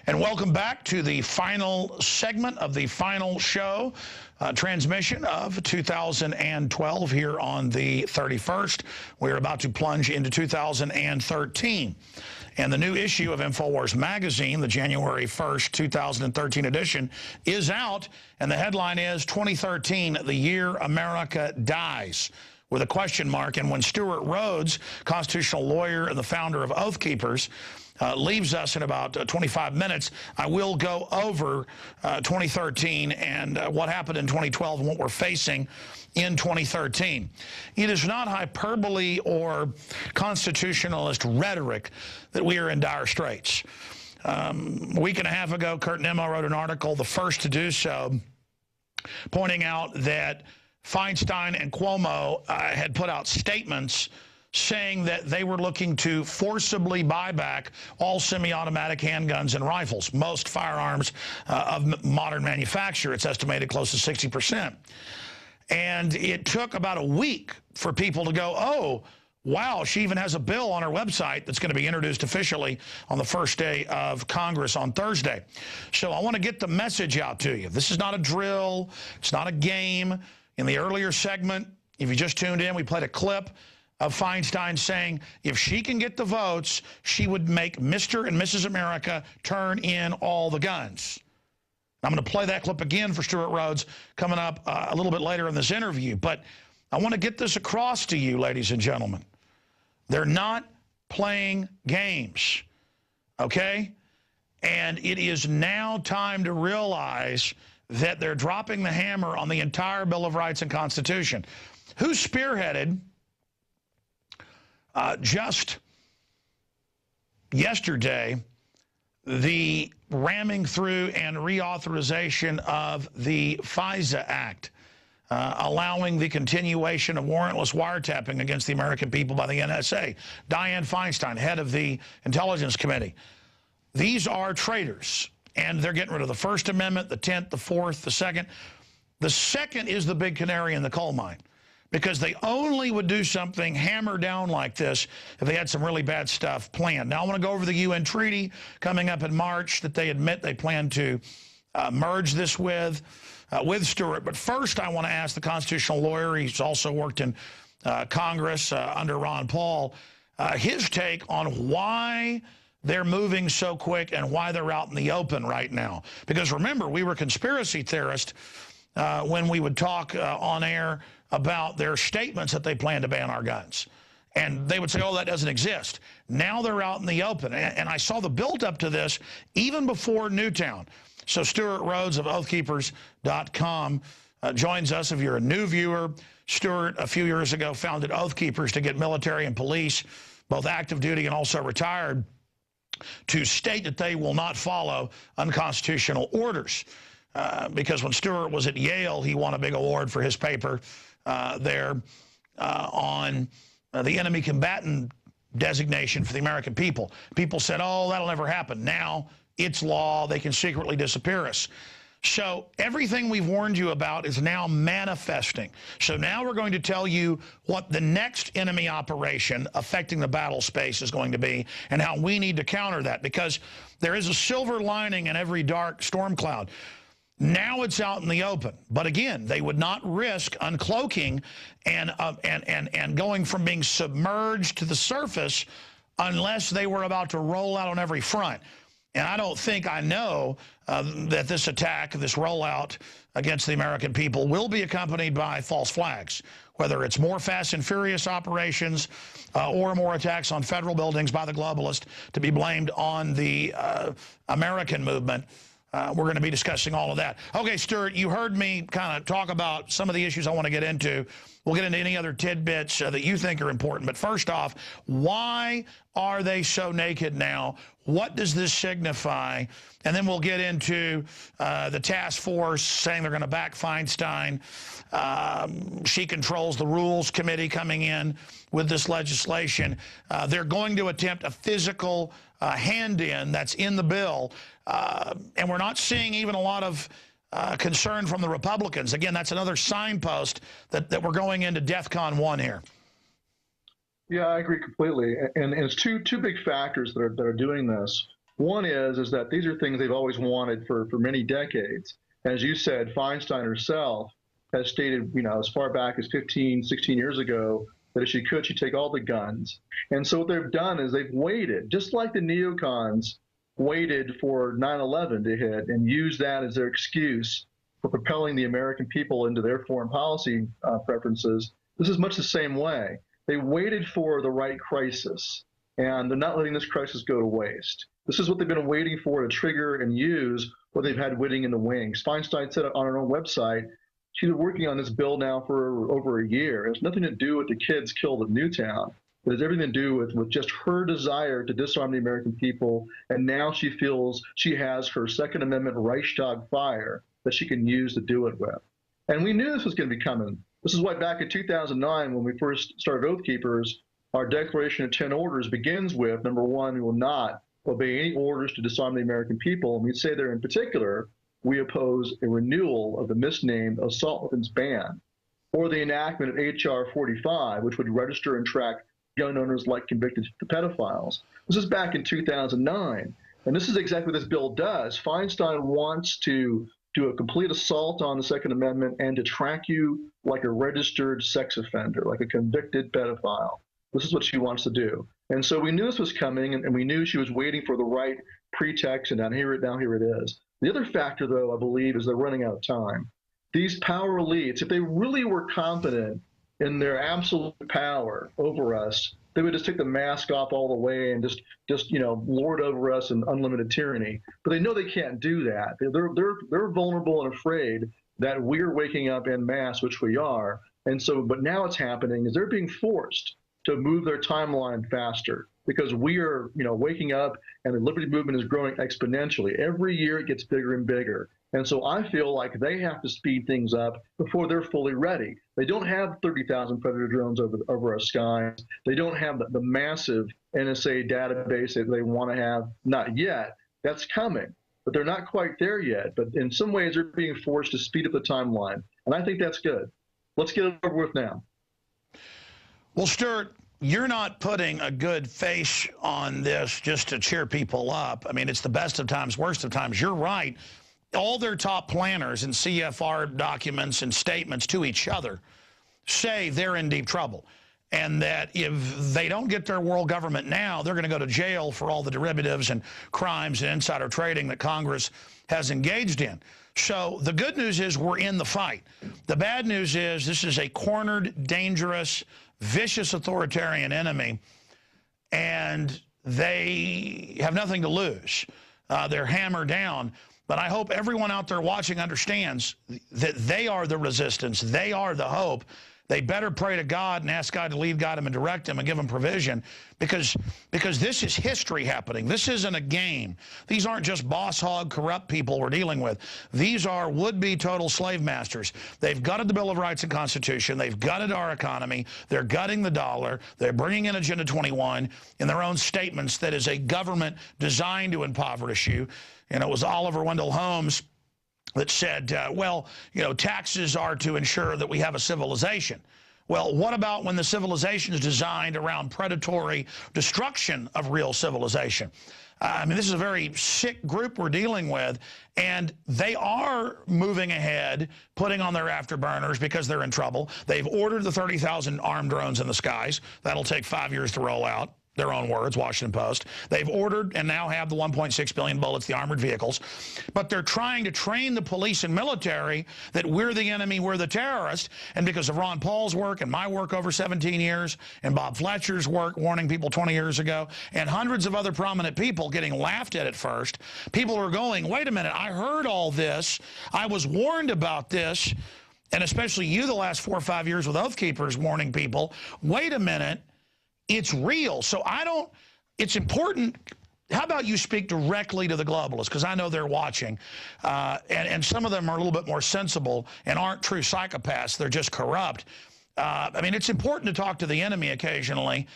And welcome back to the final segment of the final show, transmission of 2012 here on the 31st. We're about to plunge into 2013. And the new issue of InfoWars magazine, the January 1st, 2013 edition, is out. And the headline is 2013, the year America dies, with a question mark. And when Stewart Rhodes, constitutional lawyer and the founder of Oath Keepers, leaves us in about 25 minutes, I will go over 2013 and what happened in 2012 and what we're facing in 2013. It is not hyperbole or constitutionalist rhetoric that we are in dire straits. A week and a half ago, Kurt Nimmo wrote an article, the first to do so, pointing out that Feinstein and Cuomo had put out statements saying that they were looking to forcibly buy back all semi-automatic handguns and rifles, most firearms of modern manufacture. It's estimated close to 60%. And it took about a week for people to go, oh, wow, she even has a bill on her website that's going to be introduced officially on the first day of Congress on Thursday. So I want to get the message out to you. This is not a drill. It's not a game. In the earlier segment, if you just tuned in, we played a clip of Feinstein saying if she can get the votes, she would make Mr. and Mrs. America turn in all the guns. I'm going to play that clip again for Stewart Rhodes coming up a little bit later in this interview. But I want to get this across to you, ladies and gentlemen. They're not playing games, okay? And it is now time to realize that they're dropping the hammer on the entire Bill of Rights and Constitution. Who spearheaded just yesterday the ramming through and reauthorization of the FISA Act, allowing the continuation of warrantless wiretapping against the American people by the NSA. Dianne Feinstein, head of the Intelligence Committee. These are traitors, and they're getting rid of the First Amendment, the 10th, the 4th, the 2nd. The 2nd is the big canary in the coal mine, because they only would do something hammer down like this if they had some really bad stuff planned. Now, I want to go over the UN treaty coming up in March that they admit they plan to merge this with Stewart. But first, I want to ask the constitutional lawyer. He's also worked in Congress under Ron Paul, his take on why they're moving so quick and why they're out in the open right now. Because remember, we were conspiracy theorists when we would talk on air about their statements that they plan to ban our guns. And they would say, oh, that doesn't exist. Now they're out in the open. And I saw the build-up to this even before Newtown. So Stewart Rhodes of oathkeepers.com joins us. If you're a new viewer, Stewart, a few years ago, founded Oath Keepers to get military and police, both active duty and also retired, to state that they will not follow unconstitutional orders. Because when Stewart was at Yale, he won a big award for his paper there on the enemy combatant designation for the American people. People said, oh, that'll never happen. Now it's law. They can secretly disappear us. So everything we've warned you about is now manifesting. So now we're going to tell you what the next enemy operation affecting the battle space is going to be and how we need to counter that, because there is a silver lining in every dark storm cloud. Now it's out in the open. But again, they would not risk uncloaking and going from being submerged to the surface unless they were about to roll out on every front. And I don't think I know that this attack, this rollout against the American people will be accompanied by false flags, whether it's more fast and furious operations or more attacks on federal buildings by the globalists to be blamed on the American movement. We're going to be discussing all of that. Okay, Stewart, you heard me kind of talk about some of the issues I want to get into. We'll get into any other tidbits that you think are important. But first off, why are they so naked now? What does this signify? And then we'll get into the task force saying they're going to back Feinstein. She controls the Rules Committee coming in with this legislation. They're going to attempt a physical hand-in that's in the bill. And we're not seeing even a lot of concern from the Republicans. Again, that's another signpost that we're going into DEFCON 1 here. Yeah, I agree completely. And it's two big factors that are doing this. One is that these are things they've always wanted for many decades. As you said, Feinstein herself has stated, as far back as 15, 16 years ago, that if she could, she'd take all the guns. And so what they've done is they've waited, just like the neocons waited for 9/11 to hit and used that as their excuse for propelling the American people into their foreign policy preferences. This is much the same way. They waited for the right crisis, and they're not letting this crisis go to waste. This is what they've been waiting for to trigger and use what they've had waiting in the wings. Feinstein said on her own website, she's been working on this bill now for over a year. It has nothing to do with the kids killed at Newtown. It has everything to do with just her desire to disarm the American people, and now she feels she has her Second Amendment Reichstag fire that she can use to do it with. And we knew this was going to be coming. This is why back in 2009, when we first started Oath Keepers, our Declaration of 10 Orders begins with, number one, we will not obey any orders to disarm the American people. And we say there in particular, we oppose a renewal of the misnamed assault weapons ban, or the enactment of H.R. 45, which would register and track gun owners like convicted pedophiles. This is back in 2009. And this is exactly what this bill does. Feinstein wants to do a complete assault on the Second Amendment and to track you like a registered sex offender, like a convicted pedophile. This is what she wants to do. And so we knew this was coming, and we knew she was waiting for the right pretext, and now here it is. The other factor, though, I believe, is they're running out of time. These power elites, if they really were confident in their absolute power over us, they would just take the mask off all the way and just lord over us in unlimited tyranny. But they know they can't do that. They're vulnerable and afraid that we're waking up en masse, which we are. And so, but now what's happening is they're being forced to move their timeline faster because we are, waking up, and the liberty movement is growing exponentially. Every year it gets bigger and bigger. And so I feel like they have to speed things up before they're fully ready. They don't have 30,000 Predator drones over our skies. They don't have the massive NSA database that they want to have. Not yet. That's coming. But they're not quite there yet. But in some ways, they're being forced to speed up the timeline. And I think that's good. Let's get it over with now. Well, Stewart, you're not putting a good face on this just to cheer people up. I mean, it's the best of times, worst of times. You're right. All their top planners and CFR documents and statements to each other say they're in deep trouble, and that if they don't get their world government now, they're going to go to jail for all the derivatives and crimes and insider trading that Congress has engaged in. So the good news is we're in the fight. The bad news is this is a cornered, dangerous, vicious authoritarian enemy, and they have nothing to lose. They're hammered down. But I hope everyone out there watching understands that they are the resistance. They are the hope. They better pray to God and ask God to lead, guide them, and direct them and give them provision, because this is history happening. This isn't a game. These aren't just boss hog, corrupt people we're dealing with. These are would-be total slave masters. They've gutted the Bill of Rights and Constitution. They've gutted our economy. They're gutting the dollar. They're bringing in Agenda 21 in their own statements that is a government designed to impoverish you. And it was Oliver Wendell Holmes that said, well, taxes are to ensure that we have a civilization. Well, what about when the civilization is designed around predatory destruction of real civilization? I mean, this is a very sick group we're dealing with, and they are moving ahead, putting on their afterburners because they're in trouble. They've ordered the 30,000 armed drones in the skies. That'll take 5 years to roll out. Their own words, Washington Post. They've ordered and now have the 1.6 billion bullets, the armored vehicles. But they're trying to train the police and military that we're the enemy, we're the terrorist. And because of Ron Paul's work and my work over 17 years and Bob Fletcher's work warning people 20 years ago and hundreds of other prominent people getting laughed at first, people are going, wait a minute, I heard all this. I was warned about this. And especially you the last 4 or 5 years with Oath Keepers warning people, wait a minute. It's real. So it's important. How about you speak directly to the globalists? Because I know they're watching. And some of them are a little bit more sensible and aren't true psychopaths. They're just corrupt. I mean, it's important to talk to the enemy occasionally.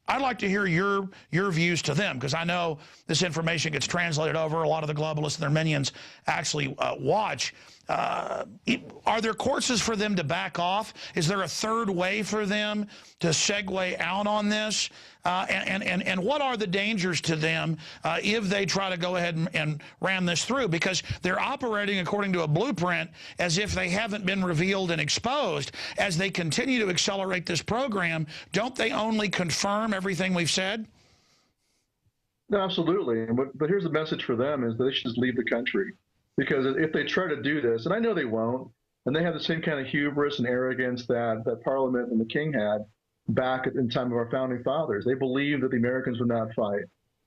I'd like to hear your views to them, because I know this information gets translated over. A lot of the globalists and their minions actually watch. Are there courses for them to back off? Is there a third way for them to segue out on this? And what are the dangers to them if they try to go ahead and ram this through? Because they're operating according to a blueprint as if they haven't been revealed and exposed. As they continue to accelerate this program, don't they only confirm everything we've said? No, absolutely. But here's the message for them is they should just leave the country. Because if they try to do this, and I know they won't, and they have the same kind of hubris and arrogance that Parliament and the King had back in the time of our founding fathers. They believed that the Americans would not fight.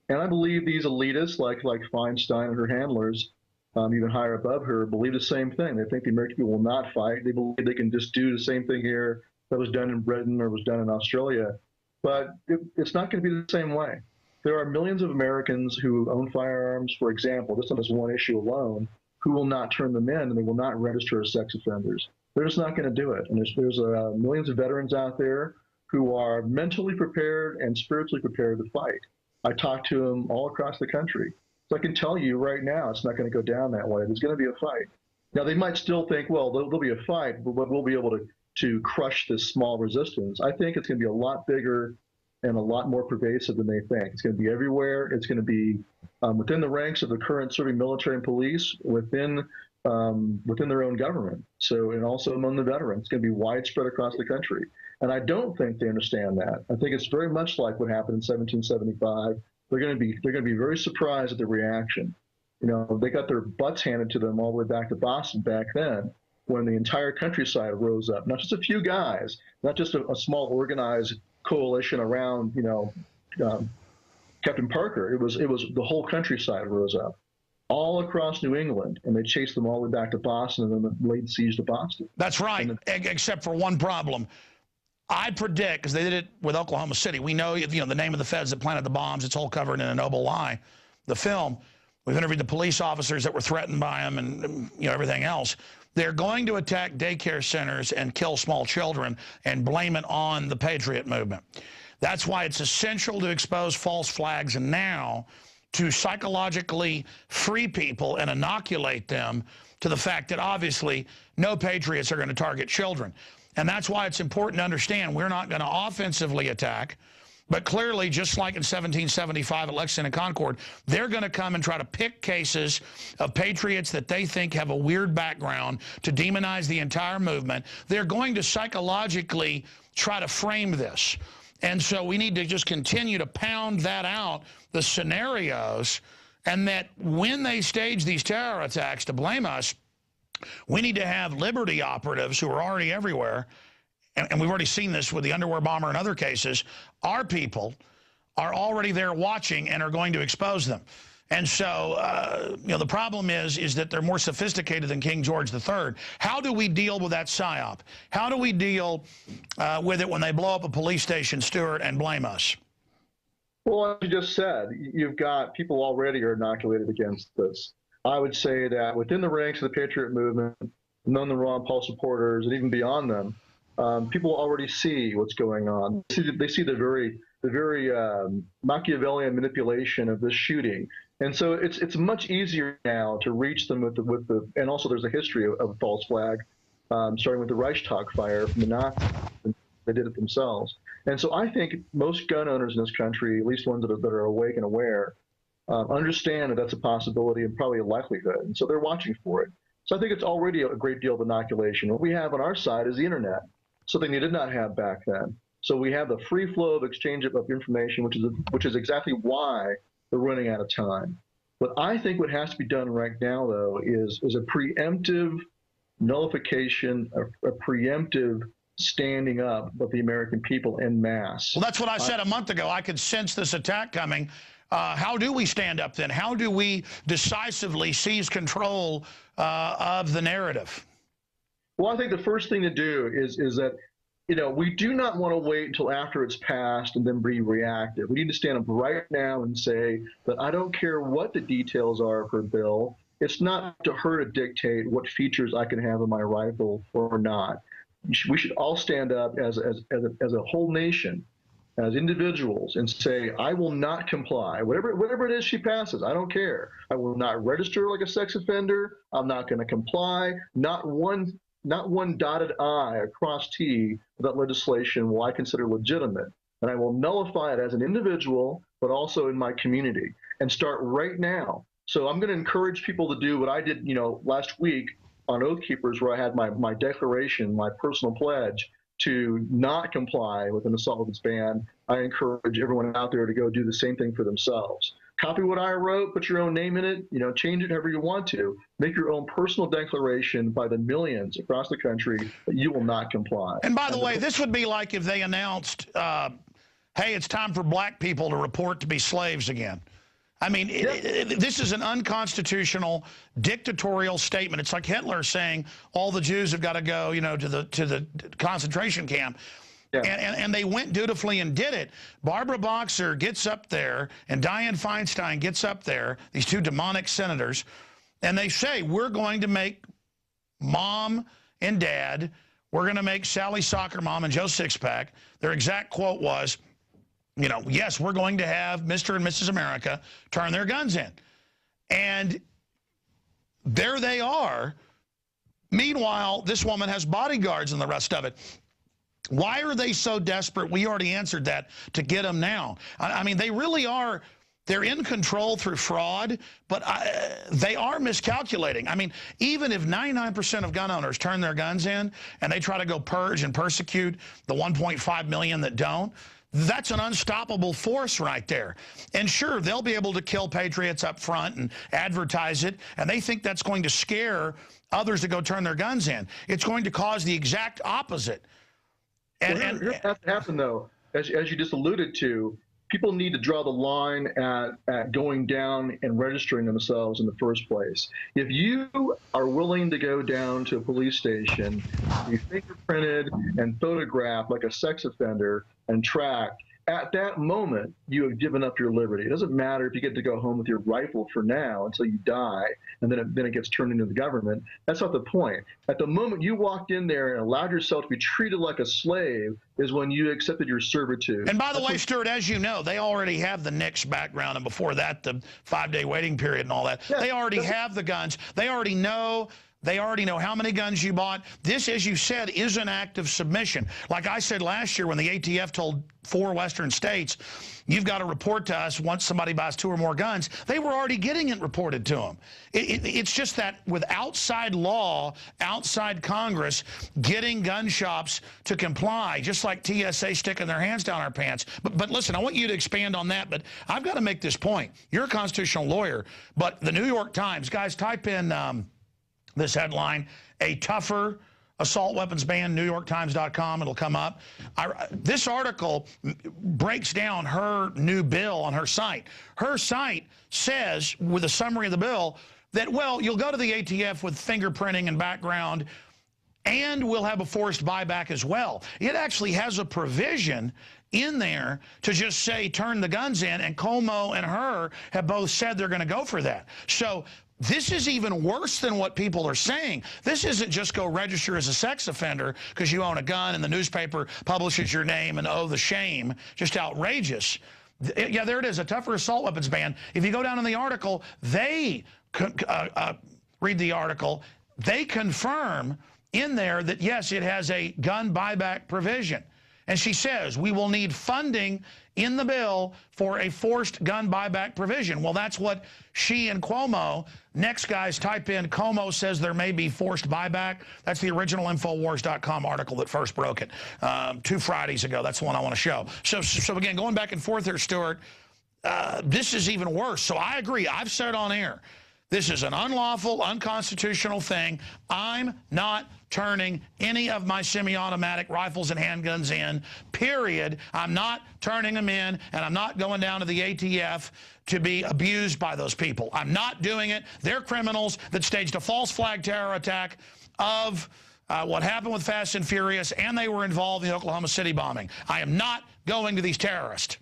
And I believe these elitists like Feinstein and her handlers, even higher above her, believe the same thing. They think the American people will not fight. They believe they can just do the same thing here that was done in Britain or was done in Australia. But it's not going to be the same way. There are millions of Americans who own firearms, for example, just on this one issue alone, who will not turn them in and they will not register as sex offenders. They're just not going to do it. And there's millions of veterans out there who are mentally prepared and spiritually prepared to fight. I talk to them all across the country. So I can tell you right now, it's not going to go down that way. There's going to be a fight. Now, they might still think, well, there'll be a fight, but we'll be able to crush this small resistance. I think it's going to be a lot bigger and a lot more pervasive than they think. It's going to be everywhere. It's going to be within the ranks of the current serving military and police, within their own government. So, and also among the veterans, it's going to be widespread across the country. And I don't think they understand that. I think it's very much like what happened in 1775. They're going to be very surprised at the reaction. You know, they got their butts handed to them all the way back to Boston back then, when the entire countryside rose up. Not just a few guys, not just a small organized coalition around, Captain Parker. It was the whole countryside rose up, all across New England, and they chased them all the way back to Boston and then laid siege to Boston. That's right, except for one problem. I predict, because they did it with Oklahoma City, we know, the name of the feds that planted the bombs. It's all covered in A Noble Lie, the film. We've interviewed the police officers that were threatened by them and everything else. They're going to attack daycare centers and kill small children and blame it on the Patriot movement. That's why it's essential to expose false flags and now to psychologically free people and inoculate them to the fact that obviously no patriots are going to target children. And that's why it's important to understand we're not going to offensively attack. But clearly, just like in 1775 at Lexington and Concord, they're going to come and try to pick cases of patriots that they think have a weird background to demonize the entire movement. They're going to psychologically try to frame this. And so we need to just continue to pound that out, the scenarios, and that when they stage these terror attacks to blame us, we need to have liberty operatives who are already everywhere, and we've already seen this with the underwear bomber and other cases. Our people are already there watching and are going to expose them. And so, the problem is that they're more sophisticated than King George III. How do we deal with that psyop? How do we deal with it when they blow up a police station, Stewart, and blame us? Well, as you just said, you've got people already are inoculated against this. I would say that within the ranks of the Patriot movement, among the Ron Paul supporters, and even beyond them, people already see what's going on. They see the very Machiavellian manipulation of this shooting, and so it's much easier now to reach them with the and also there's a history of a false flag, starting with the Reichstag fire from the Nazis. They did it themselves, and so I think most gun owners in this country, at least ones that are awake and aware, understand that that's a possibility and probably a likelihood, and so they're watching for it. So I think it's already a great deal of inoculation. What we have on our side is the internet, something they did not have back then. So we have the free flow of exchange of information, which is exactly why they're running out of time. But I think what has to be done right now, though, is a preemptive nullification, a preemptive standing up of the American people en masse. Well, that's what I said a month ago. I could sense this attack coming. How do we stand up then? How do we decisively seize control of the narrative? Well, I think the first thing to do is that, we do not want to wait until after it's passed and then be reactive. We need to stand up right now and say that I don't care what the details are for a bill. It's not to her to dictate what features I can have in my rifle or not. We should all stand up as a whole nation as individuals and say, I will not comply, whatever it is she passes, I don't care. I will not register like a sex offender. I'm not going to comply. Not one dotted I across T that legislation will I consider legitimate. And I will nullify it as an individual, but also in my community, and start right now. So I'm going to encourage people to do what I did, last week on Oath Keepers, where I had my declaration, my personal pledge to not comply with an assault weapons ban. I encourage everyone out there to go do the same thing for themselves. Copy what I wrote, put your own name in it, change it however you want to. Make your own personal declaration by the millions across the country that you will not comply. And by the way, this would be like if they announced, hey, it's time for black people to report to be slaves again. I mean, this is an unconstitutional, dictatorial statement. It's like Hitler saying all the Jews have got to go, to the concentration camp. Yeah. And they went dutifully and did it. Barbara Boxer gets up there, and Dianne Feinstein gets up there, these two demonic senators, and they say, we're going to make mom and dad, we're going to make Sally Soccer Mom and Joe Sixpack. Their exact quote was, yes, we're going to have Mr. and Mrs. America turn their guns in. And there they are. Meanwhile, this woman has bodyguards and the rest of it. Why are they so desperate? We already answered that, to get them now. I mean, they really are. They're in control through fraud, but they are miscalculating. I mean, even if 99% of gun owners turn their guns in and they try to go purge and persecute the 1.5 million that don't, that's an unstoppable force right there. And sure, they'll be able to kill patriots up front and advertise it, and they think that's going to scare others to go turn their guns in. It's going to cause the exact opposite. And here's what has to happen, though, as you just alluded to, people need to draw the line at going down and registering themselves in the first place. If you are willing to go down to a police station, be fingerprinted and photographed like a sex offender and tracked, at that moment, you have given up your liberty. It doesn't matter if you get to go home with your rifle for now until you die, and then it gets turned into the government. That's not the point. At the moment you walked in there and allowed yourself to be treated like a slave is when you accepted your servitude. And by the way, Stewart, as you know, they already have the NICS background, and before that, the 5-day waiting period and all that. Yeah, they already have the guns. They already know. They already know how many guns you bought. This, as you said, is an act of submission. Like I said last year when the ATF told 4 Western states, you've got to report to us once somebody buys 2 or more guns, they were already getting it reported to them. It's just that with outside law, outside Congress, getting gun shops to comply, just like TSA sticking their hands down our pants. But listen, I want you to expand on that, but I've got to make this point. You're a constitutional lawyer, but the New York Times, guys, type in this headline, a tougher assault weapons ban, NewYorkTimes.com, it'll come up. This article breaks down her new bill on her site. Her site says, with a summary of the bill, that, well, you'll go to the ATF with fingerprinting and background, and we'll have a forced buyback as well. It actually has a provision in there to just say turn the guns in, and Como and her have both said they're going to go for that. So this is even worse than what people are saying. This isn't just go register as a sex offender because you own a gun and the newspaper publishes your name and oh, the shame. Just outrageous. Yeah, there it is, a tougher assault weapons ban. If you go down in the article, they read the article, they confirm in there that, yes, it has a gun buyback provision. And she says, we will need funding in the bill for a forced gun buyback provision. Well, that's what she and Cuomo, next guys type in, Como says there may be forced buyback. That's the original Infowars.com article that first broke it 2 Fridays ago. That's the one I want to show. So again, going back and forth here, Stewart, this is even worse. So I agree. I've said on air, this is an unlawful, unconstitutional thing. I'm not turning any of my semi-automatic rifles and handguns in, period. I'm not turning them in, and I'm not going down to the ATF to be abused by those people. I'm not doing it. They're criminals that staged a false flag terror attack of what happened with Fast and Furious, and they were involved in the Oklahoma City bombing. I am not going to these terrorists.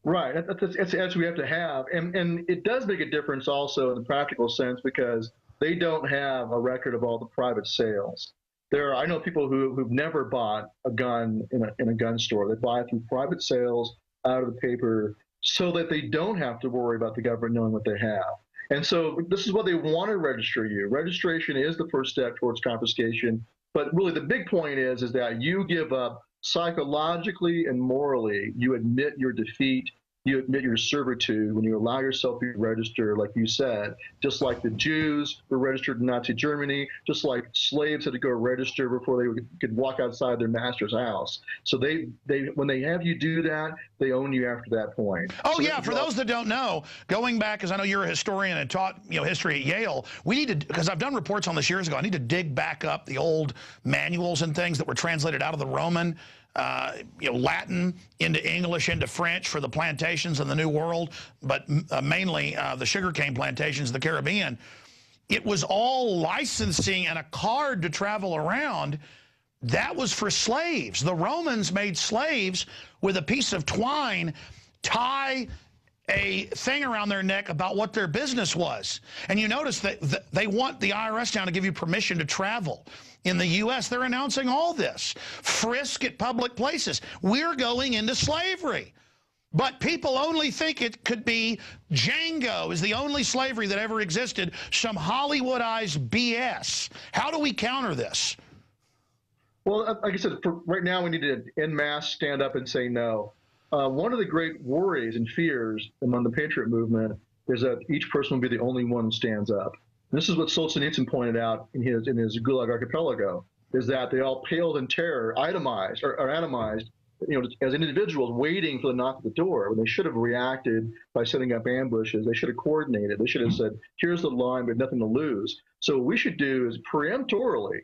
Right, that's we have to have, and it does make a difference also in the practical sense because they don't have a record of all the private sales. I know people who've never bought a gun in a gun store. They buy it through private sales out of the paper so that they don't have to worry about the government knowing what they have. And so this is what they want to register you. Registration is the first step towards confiscation. But really the big point is that you give up psychologically and morally. You admit your defeat. You admit your servitude when you allow yourself to be registered, like you said, just like the Jews were registered in Nazi Germany, just like slaves had to go register before they could walk outside their master's house. So when they have you do that, they own you after that point. Oh, so yeah, for those that don't know, going back, because I know you're a historian and taught history at Yale, we need to, because I've done reports on this years ago, I need to dig back up the old manuals and things that were translated out of the Roman Latin into English, into French for the plantations in the New World, but mainly the sugarcane plantations of the Caribbean. It was all licensing and a card to travel around. That was for slaves. The Romans made slaves with a piece of twine tie a thing around their neck about what their business was. And you notice that they want the IRS now to give you permission to travel. In the U.S., they're announcing all this. Frisk at public places. We're going into slavery. But people only think it could be Django is the only slavery that ever existed, some Hollywoodized BS. How do we counter this? Well, like I said, right now we need to en masse stand up and say no. One of the great worries and fears among the Patriot movement is that each person will be the only one who stands up. This is what Solzhenitsyn pointed out in his Gulag Archipelago, is that they all paled in terror, atomized, as individuals waiting for the knock at the door, when they should have reacted by setting up ambushes. They should have coordinated. They should have said, here's the line, but nothing to lose. So what we should do is preemptorily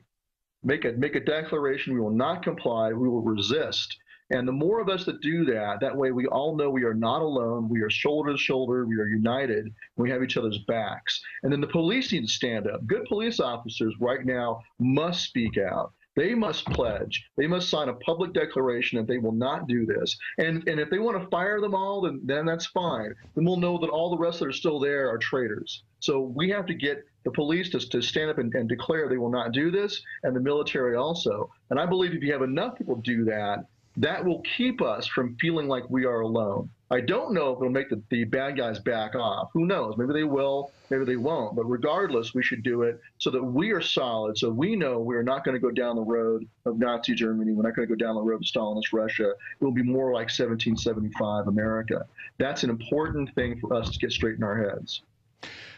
make a declaration. We will not comply. We will resist. And the more of us that do that, that way we all know we are not alone. We are shoulder to shoulder. We are united. We have each other's backs. And then the police need to stand up. Good police officers right now must speak out. They must pledge. They must sign a public declaration that they will not do this. And if they want to fire them all, then that's fine. Then we'll know that all the rest that are still there are traitors. So we have to get the police to stand up and declare they will not do this, and the military also. And I believe if you have enough people do that, that will keep us from feeling like we are alone. I don't know if it'll make the bad guys back off. Who knows? Maybe they will, maybe they won't. But regardless, we should do it so that we are solid, so we know we are not going to go down the road of Nazi Germany. We're not going to go down the road of Stalinist Russia. It will be more like 1775 America. That's an important thing for us to get straight in our heads.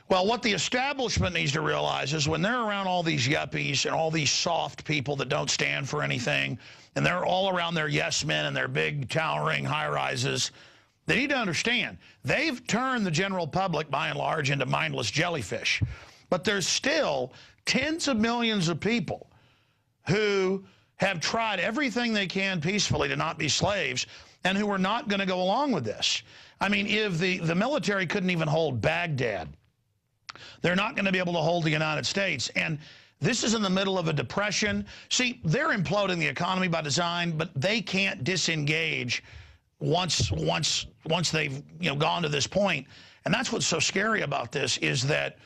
Well, what the establishment needs to realize is when they're around all these yuppies and all these soft people that don't stand for anything, and they're all around their yes men and their big towering high-rises, they need to understand they've turned the general public, by and large, into mindless jellyfish. But there's still tens of millions of people who have tried everything they can peacefully to not be slaves and who are not going to go along with this. I mean, if the military couldn't even hold Baghdad, they're not going to be able to hold the United States. And this is in the middle of a depression. See, they're imploding the economy by design, but they can't disengage once they've gone to this point. And that's what's so scary about this is that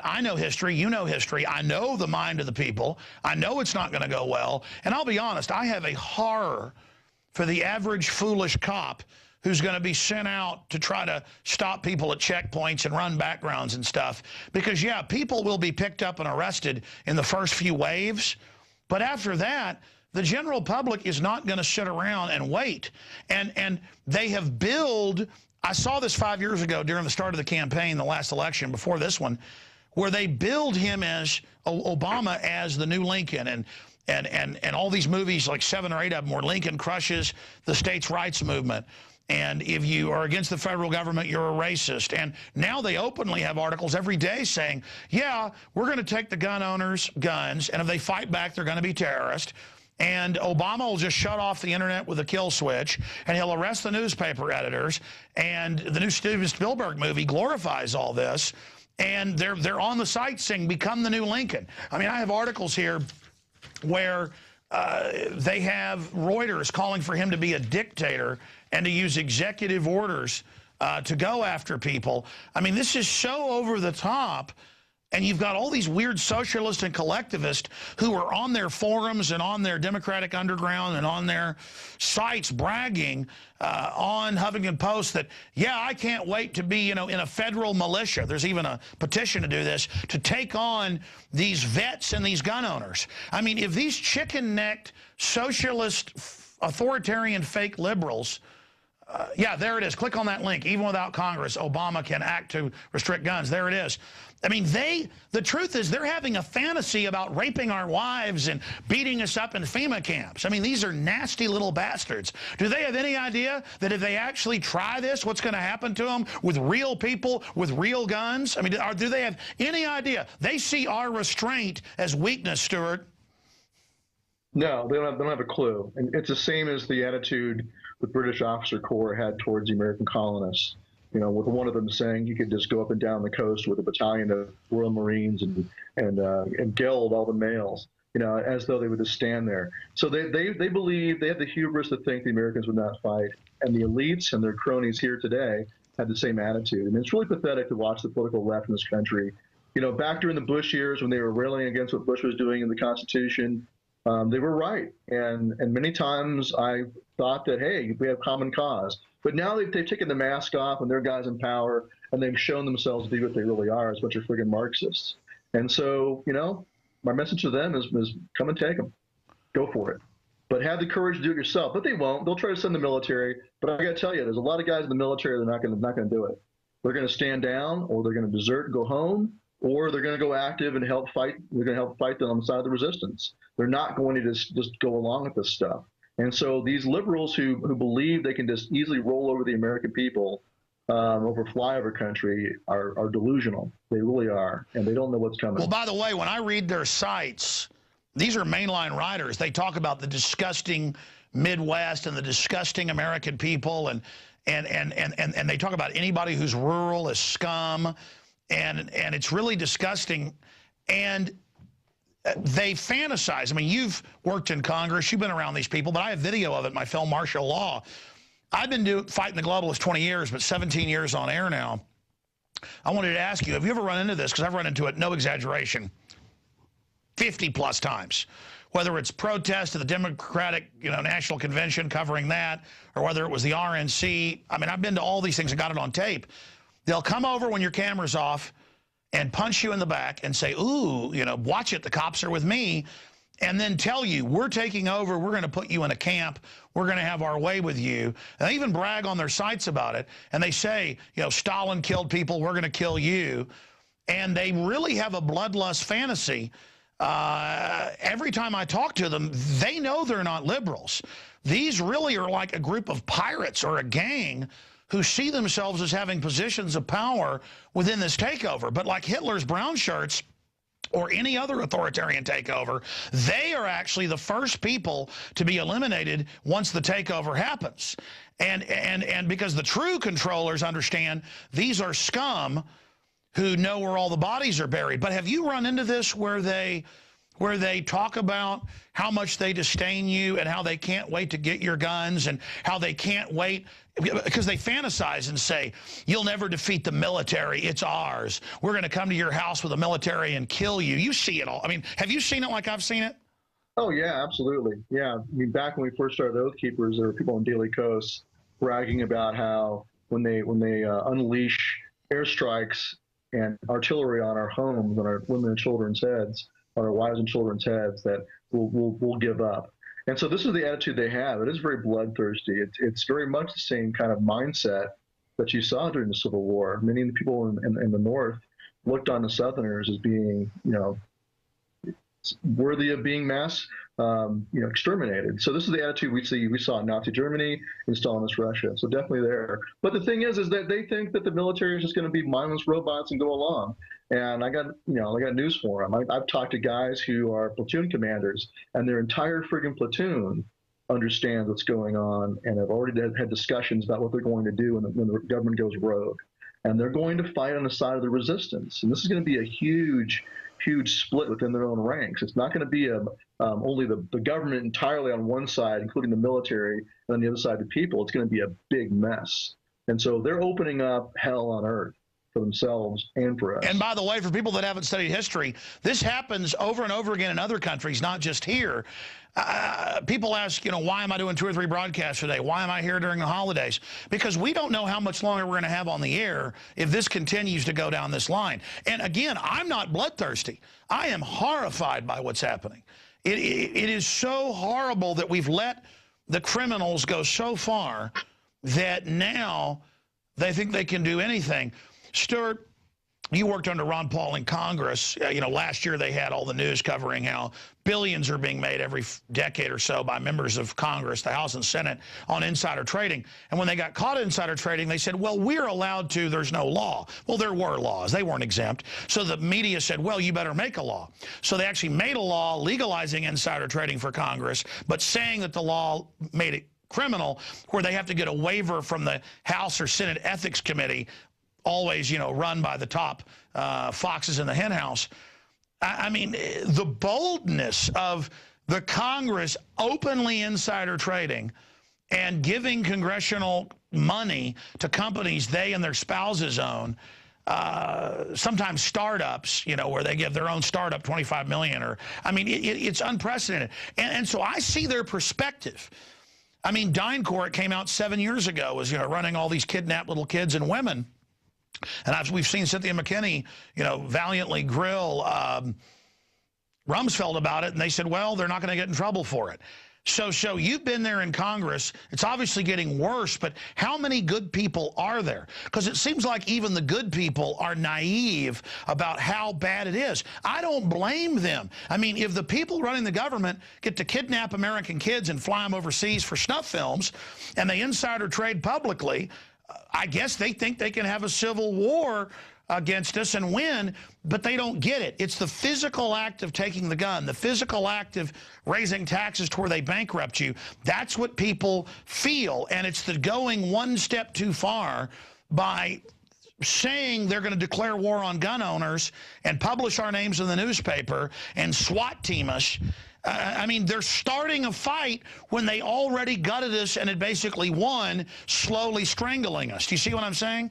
I know history, you know history, I know the mind of the people, I know it's not going to go well. And I'll be honest, I have a horror for the average foolish cop who's going to be sent out to try to stop people at checkpoints and run backgrounds and stuff. Because, yeah, people will be picked up and arrested in the first few waves. But after that, the general public is not going to sit around and wait. And they have billed, I saw this 5 years ago during the start of the campaign, the last election before this one, where they billed him as Obama as the new Lincoln. And all these movies, like 7 or 8 of them, where Lincoln crushes the states' rights movement. And if you are against the federal government, you're a racist. And now they openly have articles every day saying, yeah, we're going to take the gun owners' guns, and if they fight back, they're going to be terrorists. And Obama will just shut off the internet with a kill switch, and he'll arrest the newspaper editors. And the new Steven Spielberg movie glorifies all this. And they're on the site saying, become the new Lincoln. I mean, I have articles here where they have Reuters calling for him to be a dictator and to use executive orders to go after people. I mean, this is so over the top. And you've got all these weird socialists and collectivists who are on their forums and on their Democratic Underground and on their sites bragging on Huffington Post that, yeah, I can't wait to be, in a federal militia. There's even a petition to do this, to take on these vets and these gun owners. I mean, if these chicken-necked socialist, authoritarian fake liberals, yeah, there it is. Click on that link. Even without Congress, Obama can act to restrict guns. There it is. I mean, the truth is they're having a fantasy about raping our wives and beating us up in FEMA camps. I mean, these are nasty little bastards. Do they have any idea that if they actually try this, what's going to happen to them with real people, with real guns? I mean, do they have any idea? They see our restraint as weakness, Stewart. No, they don't have a clue. And it's the same as the attitude the British officer corps had towards the American colonists. With one of them saying you could just go up and down the coast with a battalion of Royal Marines and geld all the males, as though they would just stand there. So they believe, they have the hubris to think the Americans would not fight. And the elites and their cronies here today have the same attitude. And it's really pathetic to watch the political left in this country. Back during the Bush years when they were railing against what Bush was doing in the Constitution, they were right. And many times I thought that, hey, we have common cause. But now they've taken the mask off and they're guys in power and they've shown themselves to be what they really are, as a bunch of friggin' Marxists. And so, my message to them is come and take them. Go for it. But have the courage to do it yourself. But they won't. They'll try to send the military. But I got to tell you, there's a lot of guys in the military that are not going to do it. They're going to stand down, or they're going to desert and go home, or they're going to go active and help fight. They're going to help fight them on the side of the resistance. They're not going to just go along with this stuff. And so these liberals who believe they can just easily roll over the American people, over flyover country, are delusional. They really are, and they don't know what's coming. Well, by the way, when I read their sites, these are mainline writers. They talk about the disgusting Midwest and the disgusting American people, and they talk about anybody who's rural as scum, and it's really disgusting. And they fantasize. I mean, you've worked in Congress. You've been around these people, but I have video of it in my film, Martial Law. I've been fighting the globalists 20 years, but 17 years on air now. I wanted to ask you, have you ever run into this? Because I've run into it, no exaggeration, 50-plus times. Whether it's protest at the Democratic, National Convention covering that, or whether it was the RNC. I mean, I've been to all these things and got it on tape. They'll come over when your camera's off and punch you in the back and say, ooh, watch it, the cops are with me, and then tell you, we're taking over, we're going to put you in a camp, we're going to have our way with you. And they even brag on their sites about it, and they say, Stalin killed people, we're going to kill you. And they really have a bloodlust fantasy. Every time I talk to them, they know they're not liberals. These really are like a group of pirates or a gang who see themselves as having positions of power within this takeover. But like Hitler's brown shirts or any other authoritarian takeover, they are actually the first people to be eliminated once the takeover happens. And because the true controllers understand these are scum who know where all the bodies are buried. But have you run into this where they talk about how much they disdain you and how they can't wait to get your guns and how they can't wait because they fantasize and say, you'll never defeat the military, it's ours. We're going to come to your house with the military and kill you. You see it all. I mean, have you seen it like I've seen it? Oh, yeah, absolutely. Yeah, I mean, back when we first started Oath Keepers, there were people on Daily Kos bragging about how when they unleash airstrikes and artillery on our homes, on our women and children's heads, on our wives and children's heads, that we'll give up. And so this is the attitude they have. It is very bloodthirsty. It's very much the same kind of mindset that you saw during the Civil War. Many of the people in the North looked on the Southerners as being, worthy of being mass, exterminated. So this is the attitude we saw in Nazi Germany and Stalinist Russia. So definitely there. But the thing is that they think that the military is just going to be mindless robots and go along. And I got news for them. I've talked to guys who are platoon commanders, and their entire friggin' platoon understands what's going on and have already had discussions about what they're going to do when the government goes rogue. And they're going to fight on the side of the resistance. And this is going to be a huge split within their own ranks. It's not going to be only the government entirely on one side, including the military, and on the other side the people. It's going to be a big mess. And so they're opening up hell on earth. for themselves and for us. And by the way, for people that haven't studied history, this happens over and over again in other countries, not just here. People ask, why am I doing 2 or 3 broadcasts today? Why am I here during the holidays? Because we don't know how much longer we're going to have on the air if this continues to go down this line. And again, I'm not bloodthirsty. I am horrified by what's happening. It is so horrible that we've let the criminals go so far that now they think they can do anything. Stewart, you worked under Ron Paul in Congress. Last year they had all the news covering how billions are being made every decade or so by members of Congress, the House and Senate, on insider trading. And when they got caught insider trading, they said, well, we're allowed to, there's no law. Well, there were laws. They weren't exempt. So the media said, well, you better make a law. So they actually made a law legalizing insider trading for Congress, but saying that the law made it criminal, where they have to get a waiver from the House or Senate Ethics Committee, always, run by the top foxes in the hen house. I mean, the boldness of the Congress openly insider trading and giving congressional money to companies they and their spouses own, sometimes startups, where they give their own startup $25 million. It's unprecedented. And so I see their perspective. I mean, DynCorp came out 7 years ago, was, running all these kidnapped little kids and women. And we've seen Cynthia McKinney, valiantly grill Rumsfeld about it, and they said, well, they're not going to get in trouble for it. So you've been there in Congress. It's obviously getting worse, but how many good people are there? Because it seems like even the good people are naive about how bad it is. I don't blame them. I mean, if the people running the government get to kidnap American kids and fly them overseas for snuff films, and they insider trade publicly, I guess they think they can have a civil war against us and win, but they don't get it. It's the physical act of taking the gun, the physical act of raising taxes to where they bankrupt you. That's what people feel, and it's the going one step too far by saying they're going to declare war on gun owners and publish our names in the newspaper and SWAT team us. They're starting a fight when they already gutted us and had basically won, slowly strangling us. Do you see what I'm saying?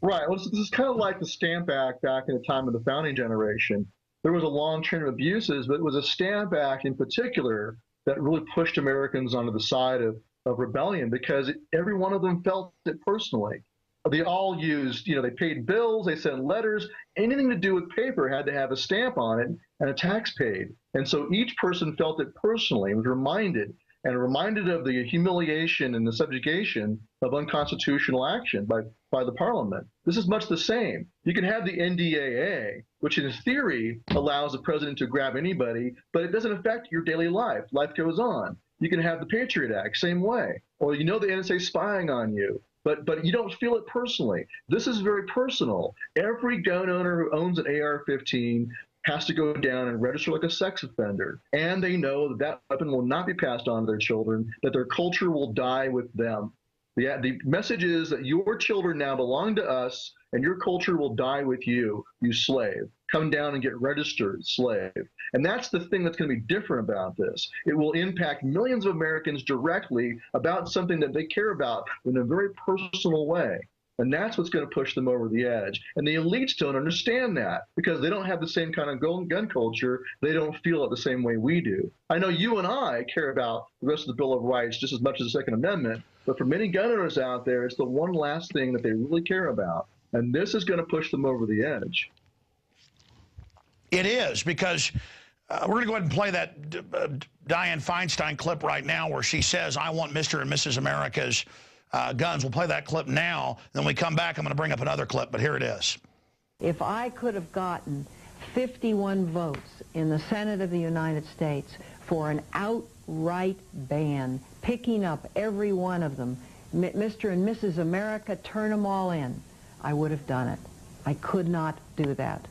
Right. Well, this is kind of like the Stamp Act back in the time of the founding generation. There was a long chain of abuses, but it was a Stamp Act in particular that really pushed Americans onto the side of rebellion, because every one of them felt it personally. They all used, they paid bills, they sent letters, anything to do with paper had to have a stamp on it and a tax paid. And so each person felt it personally and was reminded of the humiliation and the subjugation of unconstitutional action by the parliament. This is much the same. You can have the NDAA, which in theory allows the president to grab anybody, but it doesn't affect your daily life. Life goes on. You can have the Patriot Act, same way. Or the NSA spying on you. But you don't feel it personally. This is very personal. Every gun owner who owns an AR-15 has to go down and register like a sex offender. And they know that that weapon will not be passed on to their children, that their culture will die with them. The message is that your children now belong to us, and your culture will die with you, you slave. Come down and get registered, slave. And that's the thing that's going to be different about this. It will impact millions of Americans directly about something that they care about in a very personal way. And that's what's going to push them over the edge. And the elites don't understand that because they don't have the same kind of gun culture. They don't feel it the same way we do. I know you and I care about the rest of the Bill of Rights just as much as the Second Amendment, but for many gun owners out there, it's the one last thing that they really care about. And this is going to push them over the edge. It is, because we're going to go ahead and play that Dianne Feinstein clip right now where she says, I want Mr. and Mrs. America's guns. We'll play that clip now. Then when we come back, I'm going to bring up another clip, but here it is. If I could have gotten 51 votes in the Senate of the United States for an outright ban, picking up every one of them, Mr. and Mrs. America, turn them all in, I would have done it. I could not do that.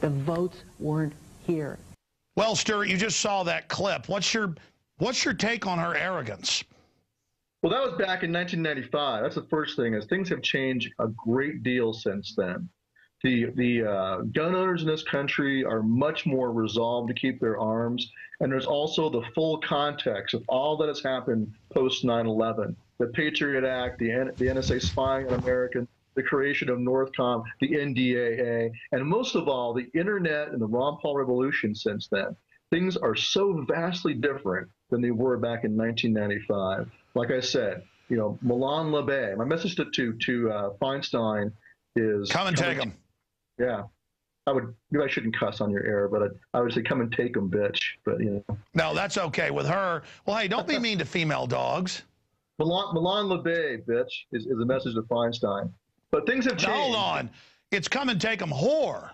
The votes weren't here. Well, Stewart, you just saw that clip. What's your take on her arrogance? Well, that was back in 1995. That's the first thing, is things have changed a great deal since then. The gun owners in this country are much more resolved to keep their arms, and there's also the full context of all that has happened post 9/11. The Patriot Act, the NSA spying on Americans, the creation of Northcom, the NDAA, and most of all, the internet and the Ron Paul revolution since then. Things are so vastly different than they were back in 1995. Like I said, you know, Milan Labey. My message to Feinstein is come and take them. Yeah, maybe I shouldn't cuss on your air, but I would say come and take them, bitch. But you know, no, that's okay with her. Well, hey, don't be mean to female dogs. Milan Labey, bitch, is a message to Feinstein. But things have changed. Now, hold on, it's come and take them, whore.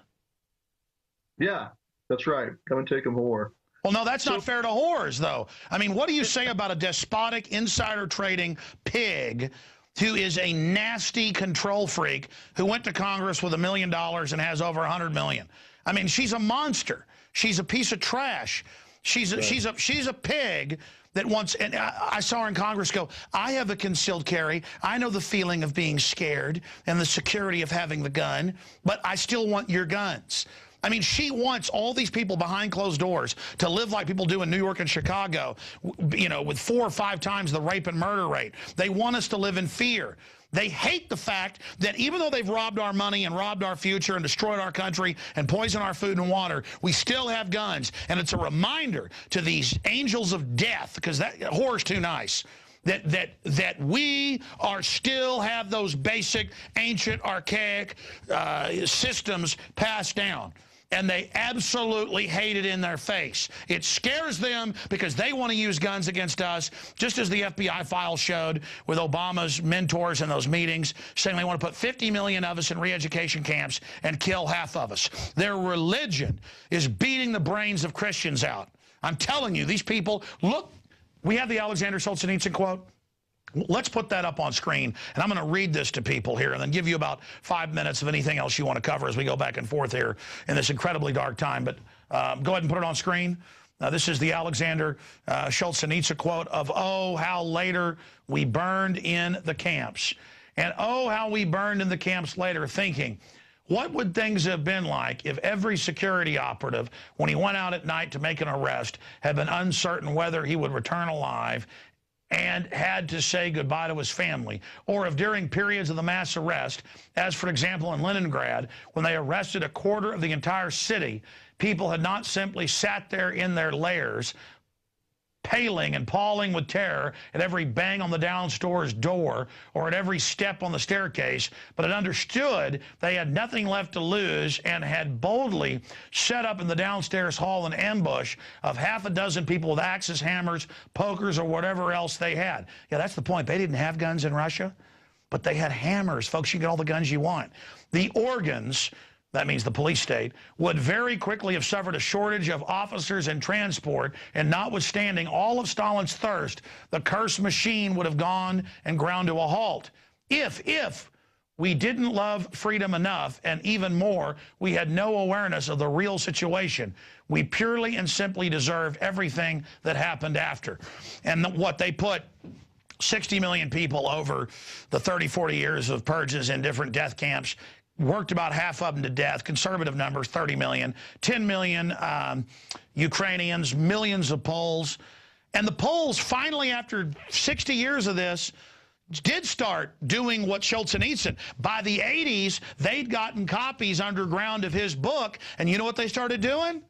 Yeah, that's right. Come and take them, whore. Well, no, that's not fair to whores, though. I mean, what do you say about a despotic, insider trading pig who is a nasty control freak who went to Congress with $1 million and has over 100 million? I mean, she's a monster. She's a piece of trash. She's a pig that wants, and I saw her in Congress go, I have a concealed carry. I know the feeling of being scared and the security of having the gun, but I still want your guns. I mean, she wants all these people behind closed doors to live like people do in New York and Chicago, you know, with 4 or 5 times the rape and murder rate. They want us to live in fear. They hate the fact that even though they've robbed our money and robbed our future and destroyed our country and poisoned our food and water, we still have guns. And it's a reminder to these angels of death, because that whore's too nice, that we are still have those basic, ancient, archaic systems passed down. And they absolutely hate it in their face. It scares them because they want to use guns against us, just as the FBI file showed with Obama's mentors in those meetings, saying they want to put 50 million of us in re-education camps and kill half of us. Their religion is beating the brains of Christians out. I'm telling you, these people, look, we have the Aleksandr Solzhenitsyn quote. Let's put that up on screen, and I'm going to read this to people here and then give you about 5 minutes of anything else you want to cover as we go back and forth here in this incredibly dark time. But go ahead and put it on screen. This is the Aleksandr Solzhenitsyn quote of, oh, how later we burned in the camps. And oh, how we burned in the camps later, thinking, what would things have been like if every security operative, when he went out at night to make an arrest, had been uncertain whether he would return alive and had to say goodbye to his family, or if during periods of the mass arrest, as for example in Leningrad, when they arrested a quarter of the entire city, people had not simply sat there in their lairs, paling and pawing with terror at every bang on the downstairs door or at every step on the staircase, but had understood they had nothing left to lose and had boldly set up in the downstairs hall an ambush of half a dozen people with axes, hammers, pokers, or whatever else they had. Yeah, that's the point. They didn't have guns in Russia, but they had hammers. Folks, you get all the guns you want. The organs, that means the police state, would very quickly have suffered a shortage of officers and transport, and notwithstanding all of Stalin's thirst, the cursed machine would have gone and ground to a halt. If we didn't love freedom enough, and even more, we had no awareness of the real situation. We purely and simply deserved everything that happened after. And what they put 60 million people over the 30, 40 years of purges in different death camps, worked about half of them to death. Conservative numbers, 30 million. 10 million Ukrainians, millions of Poles. And the Poles finally, after 60 years of this, did start doing what Solzhenitsyn. By the 80s, they'd gotten copies underground of his book. And you know what they started doing?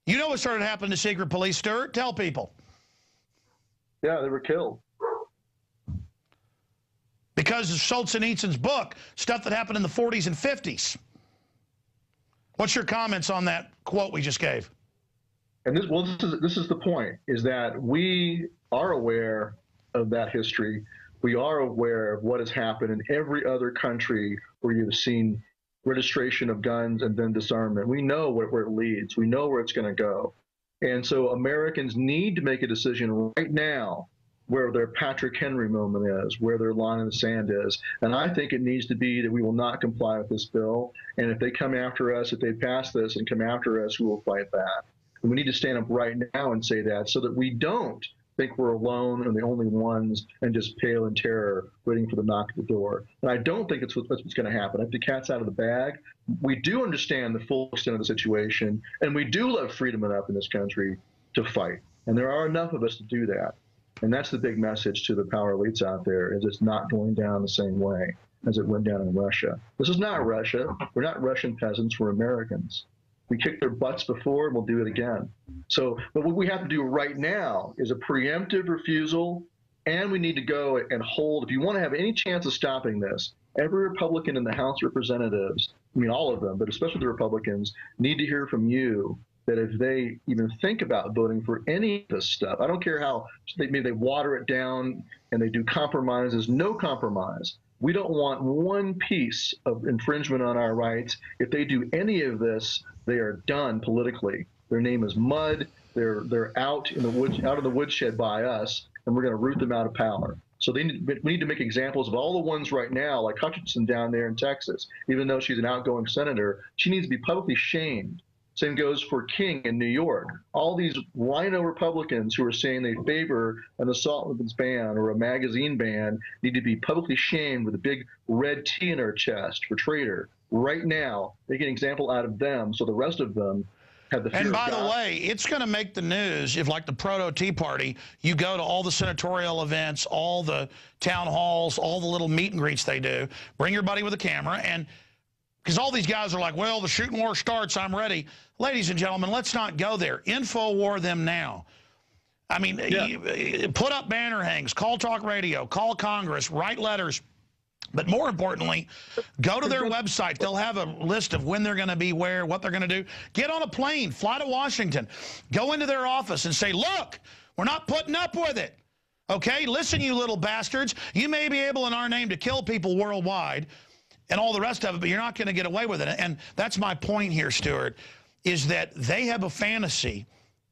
You know what started happening to secret police, Stewart? Tell people. Yeah, they were killed. Because of Solzhenitsyn's book, stuff that happened in the 40s and 50s. What's your comments on that quote we just gave? And this is the point, is that we are aware of that history. We are aware of what has happened in every other country where you've seen registration of guns and then disarmament. We know where it leads. We know where it's going to go. And so Americans need to make a decision right now where their Patrick Henry moment is, where their line in the sand is. And I think it needs to be that we will not comply with this bill. And if they come after us, if they pass this and come after us, we will fight back. And we need to stand up right now and say that, so that we don't think we're alone and the only ones and just pale in terror waiting for the knock at the door. And I don't think that's what's going to happen. If the cat's out of the bag, we do understand the full extent of the situation, and we do love freedom enough in this country to fight. And there are enough of us to do that. And that's the big message to the power elites out there, is it's not going down the same way. as it went down in Russia. This is not Russia. We're not Russian peasants. We're Americans. We kicked their butts before, and we'll do it again. So, but what we have to do right now is a preemptive refusal, and we need to go and hold, if you want to have any chance of stopping this, every Republican in the House of Representatives, I mean all of them, but especially the Republicans, need to hear from you that if they even think about voting for any of this stuff, I don't care how maybe they water it down and they do compromises, no compromise. We don't want one piece of infringement on our rights. If they do any of this, they are done politically. Their name is mud. They're out in the woodshed by us, and we're going to root them out of power. So we need to make examples of all the ones right now, like Hutchinson down there in Texas. Even though she's an outgoing senator, she needs to be publicly shamed. Same goes for King in New York. All these rhino Republicans who are saying they favor an assault weapons ban or a magazine ban need to be publicly shamed with a big red T in their chest for traitor. Right now, make an example out of them so the rest of them have the fear of God. And by the way, it's going to make the news if, like the proto-Tea Party, you go to all the senatorial events, all the town halls, all the little meet and greets they do, bring your buddy with a camera, and because all these guys are like, well, the shooting war starts, I'm ready. Ladies and gentlemen, let's not go there. InfoWar them now. I mean, put up banner hangs, call talk radio, call Congress, write letters. But more importantly, go to their website. They'll have a list of when they're going to be where, what they're going to do. Get on a plane, fly to Washington, go into their office and say, look, we're not putting up with it. Okay, listen, you little bastards. You may be able in our name to kill people worldwide and all the rest of it, but you're not going to get away with it. And that's my point here, Stewart, is that they have a fantasy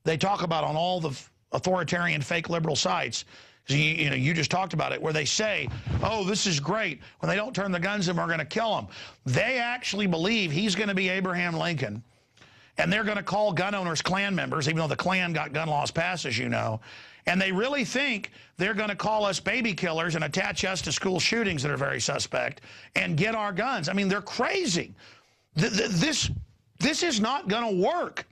they talk about on all the authoritarian fake liberal sites. You know, you just talked about it, where they say, oh, this is great. When they don't turn the guns in, we're going to kill them. They actually believe he's going to be Abraham Lincoln, and they're going to call gun owners Klan members, even though the Klan got gun laws passed, as you know. And they really think they're going to call us baby killers and attach us to school shootings that are very suspect and get our guns. I mean, they're crazy. This is not going to work.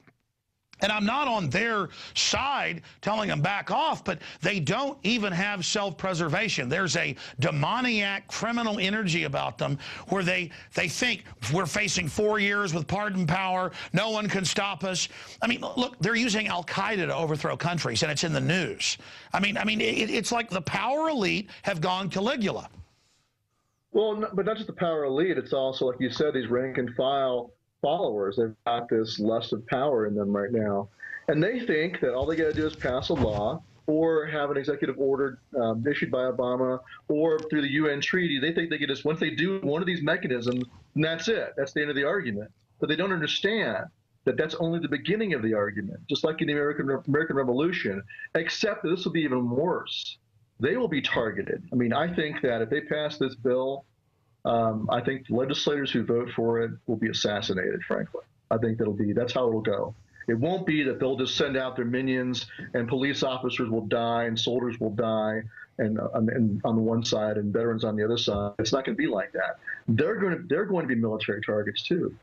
And I'm not on their side telling them back off, but they don't even have self-preservation. There's a demoniac criminal energy about them where they think we're facing 4 years with pardon power, no one can stop us. I mean, look, they're using Al-Qaeda to overthrow countries, and it's in the news. I mean, it's like the power elite have gone Caligula. Well, no, but not just the power elite. It's also, like you said, these rank and file followers. They've got this lust of power in them right now. And they think that all they got to do is pass a law or have an executive order issued by Obama or through the UN treaty. They think they can just, once they do one of these mechanisms, and that's it. That's the end of the argument. But they don't understand that that's only the beginning of the argument, just like in the American Revolution, except that this will be even worse. They will be targeted. I mean, I think that if they pass this bill, I think legislators who vote for it will be assassinated, frankly. I think that's how it'll go. It won't be that they'll just send out their minions and police officers will die and soldiers will die and on the one side and veterans on the other side. It's not going to be like that. They're going to be military targets too,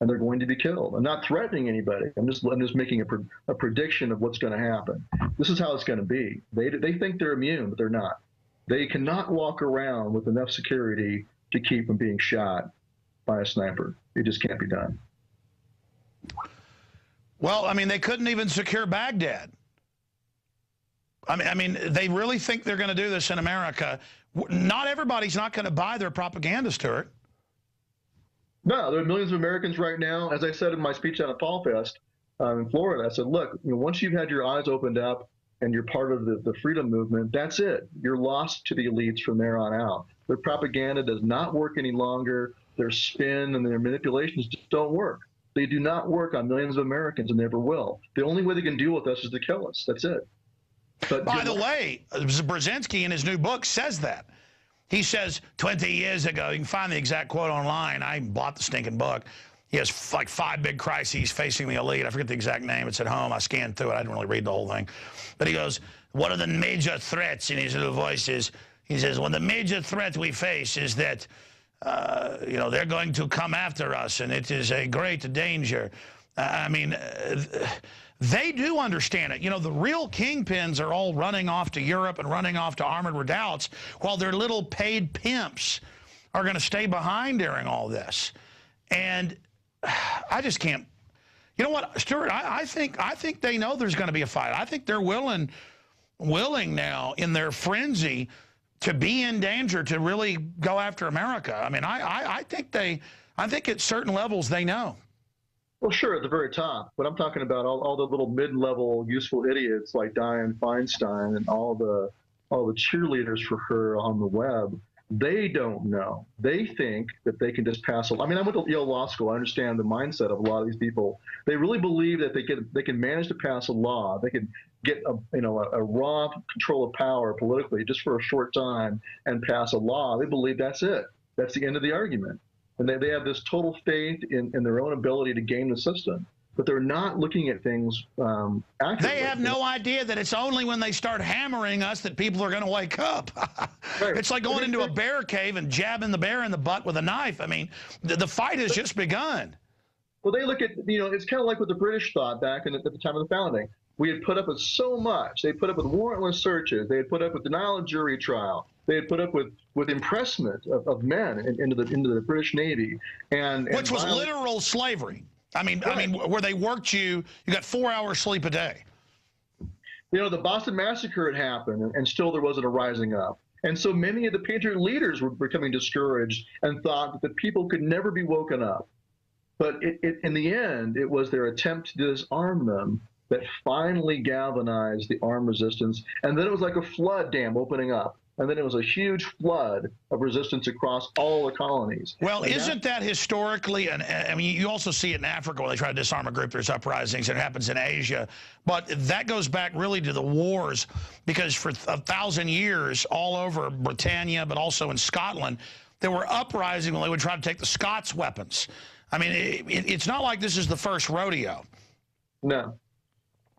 and they're going to be killed. I'm not threatening anybody. I'm just making a prediction of what's going to happen. This is how it's going to be. They think they're immune, but they're not. They cannot walk around with enough security to keep from being shot by a sniper. It just can't be done. Well, I mean, they couldn't even secure Baghdad. I mean, they really think they're going to do this in America. Not everybody's not going to buy their propaganda, Stewart. No, there are millions of Americans right now. As I said in my speech on a Fall Fest in Florida, I said, look, once you've had your eyes opened up and you're part of the freedom movement, that's it. You're lost to the elites from there on out. Their propaganda does not work any longer. Their spin and their manipulations just don't work. They do not work on millions of Americans and never will. The only way they can deal with us is to kill us. That's it. But by the way, Brzezinski in his new book says that. He says 20 years ago, you can find the exact quote online. I bought the stinking book. He has like 5 big crises facing the elite. I forget the exact name. It's at home. I scanned through it. I didn't really read the whole thing. But he goes, one of the major threats in his little voice is, he says, well, the major threat we face is that, you know, they're going to come after us, and it is a great danger. I mean, they do understand it. You know, the real kingpins are all running off to Europe and running off to armored redoubts, while their little paid pimps are going to stay behind during all this. And I just can't. You know what, Stewart? I think they know there's going to be a fight. I think they're willing now in their frenzy to be in danger to really go after America. I mean, I think at certain levels they know. Well, sure, at the very top. But I'm talking about all the little mid-level useful idiots like Dianne Feinstein and all the cheerleaders for her on the web. They don't know. They think that they can just pass a law. I mean, I went to Yale Law School. I understand the mindset of a lot of these people. They really believe that they can manage to pass a law. They can get a raw control of power politically just for a short time and pass a law. They believe that's it. That's the end of the argument. And they have this total faith in their own ability to game the system. But they're not looking at things accurately. They have no idea that it's only when they start hammering us that people are going to wake up. Right. It's like going into a bear cave and jabbing the bear in the butt with a knife. I mean, the fight has just begun. Well, they look at, it's kind of like what the British thought back at the time of the founding. We had put up with so much. They put up with warrantless searches. They had put up with denial of jury trial. They had put up with impressment of men into the British Navy. Which was literal slavery. I mean, where they worked you got 4 hours sleep a day. The Boston Massacre had happened, and still there wasn't a rising up. And so many of the Patriot leaders were becoming discouraged and thought that the people could never be woken up. But in the end, it was their attempt to disarm them that finally galvanized the armed resistance. And then it was like a flood dam opening up. And then it was a huge flood of resistance across all the colonies. Well, isn't that historically, and I mean, you also see it in Africa where they try to disarm a group, there's uprisings, it happens in Asia. But that goes back really to the wars, because for 1,000 years, all over Britannia, but also in Scotland, there were uprisings when they would try to take the Scots' weapons. I mean, it's not like this is the first rodeo. No.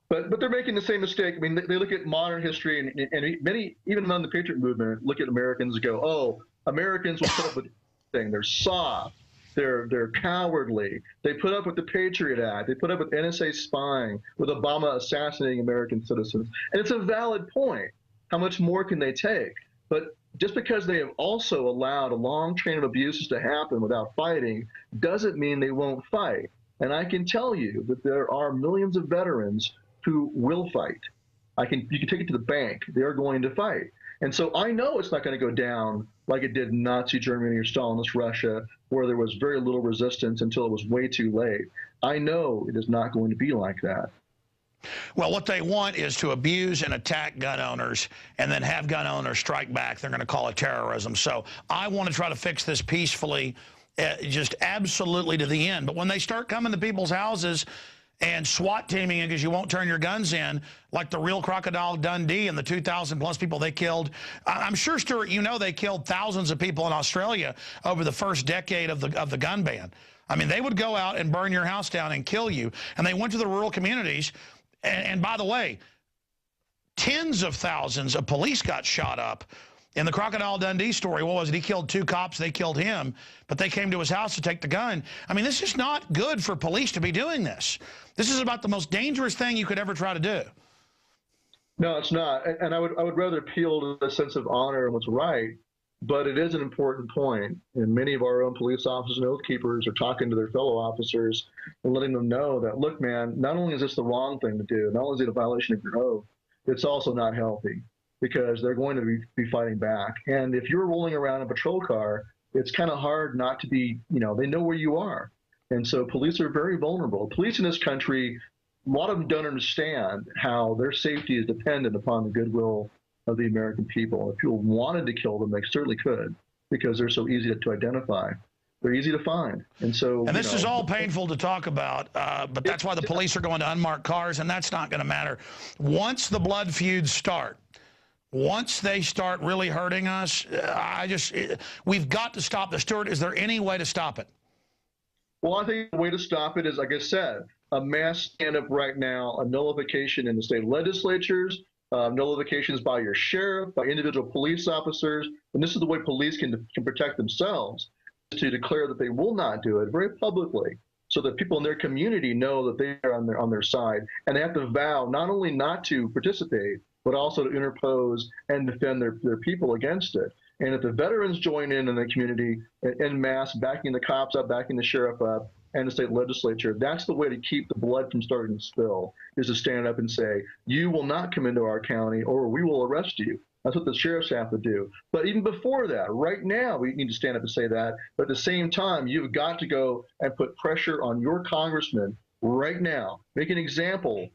But they're making the same mistake. I mean, they look at modern history, and many, even among the Patriot movement, look at Americans and go, oh, Americans will put up with anything. They're soft. They're cowardly. They put up with the Patriot Act. They put up with NSA spying, with Obama assassinating American citizens. And it's a valid point. How much more can they take? But just because they have also allowed a long train of abuses to happen without fighting doesn't mean they won't fight. And I can tell you that there are millions of veterans who will fight. You can take it to the bank. They are going to fight. And so I know it's not going to go down like it did in Nazi Germany or Stalinist Russia, where there was very little resistance until it was way too late. I know it is not going to be like that. Well, what they want is to abuse and attack gun owners and then have gun owners strike back. They're going to call it terrorism. So I want to try to fix this peacefully, just absolutely to the end. But when they start coming to people's houses and SWAT teaming because you won't turn your guns in, like the real Crocodile Dundee and the 2,000 plus people they killed. I'm sure, Stewart, they killed thousands of people in Australia over the first decade of the gun ban. I mean, they would go out and burn your house down and kill you. And they went to the rural communities. And by the way, tens of thousands of police got shot up. In the Crocodile Dundee story, what was it? He killed 2 cops, they killed him, but they came to his house to take the gun. I mean, this is not good for police to be doing this. This is about the most dangerous thing you could ever try to do. No, it's not. And I would rather appeal to the sense of honor and what's right, but it is an important point. And many of our own police officers and oath keepers are talking to their fellow officers and letting them know that, look, man, not only is this the wrong thing to do, not only is it a violation of your oath, it's also not healthy, because they're going to be fighting back. And if you're rolling around in a patrol car, it's kind of hard not to be, they know where you are. And so police are very vulnerable. Police in this country, a lot of them don't understand how their safety is dependent upon the goodwill of the American people. If people wanted to kill them, they certainly could, because they're so easy to identify. They're easy to find. And so, and this is all painful to talk about, but that's why the police are going to unmarked cars, and that's not going to matter. Once the blood feuds start, once they start really hurting us, we've got to stop this. Stewart, is there any way to stop it? Well, I think the way to stop it is, like I said, a mass stand-up right now, a nullification in the state legislatures, nullifications by your sheriff, by individual police officers. And this is the way police can protect themselves, to declare that they will not do it very publicly, so that people in their community know that they are on their side. And they have to vow not only not to participate, but also to interpose and defend their people against it. And if the veterans join in the community en masse, backing the cops up, backing the sheriff up, and the state legislature, that's the way to keep the blood from starting to spill, is to stand up and say, you will not come into our county or we will arrest you. That's what the sheriffs have to do. But even before that, right now, we need to stand up and say that. But at the same time, you've got to go and put pressure on your congressman right now. Make an example,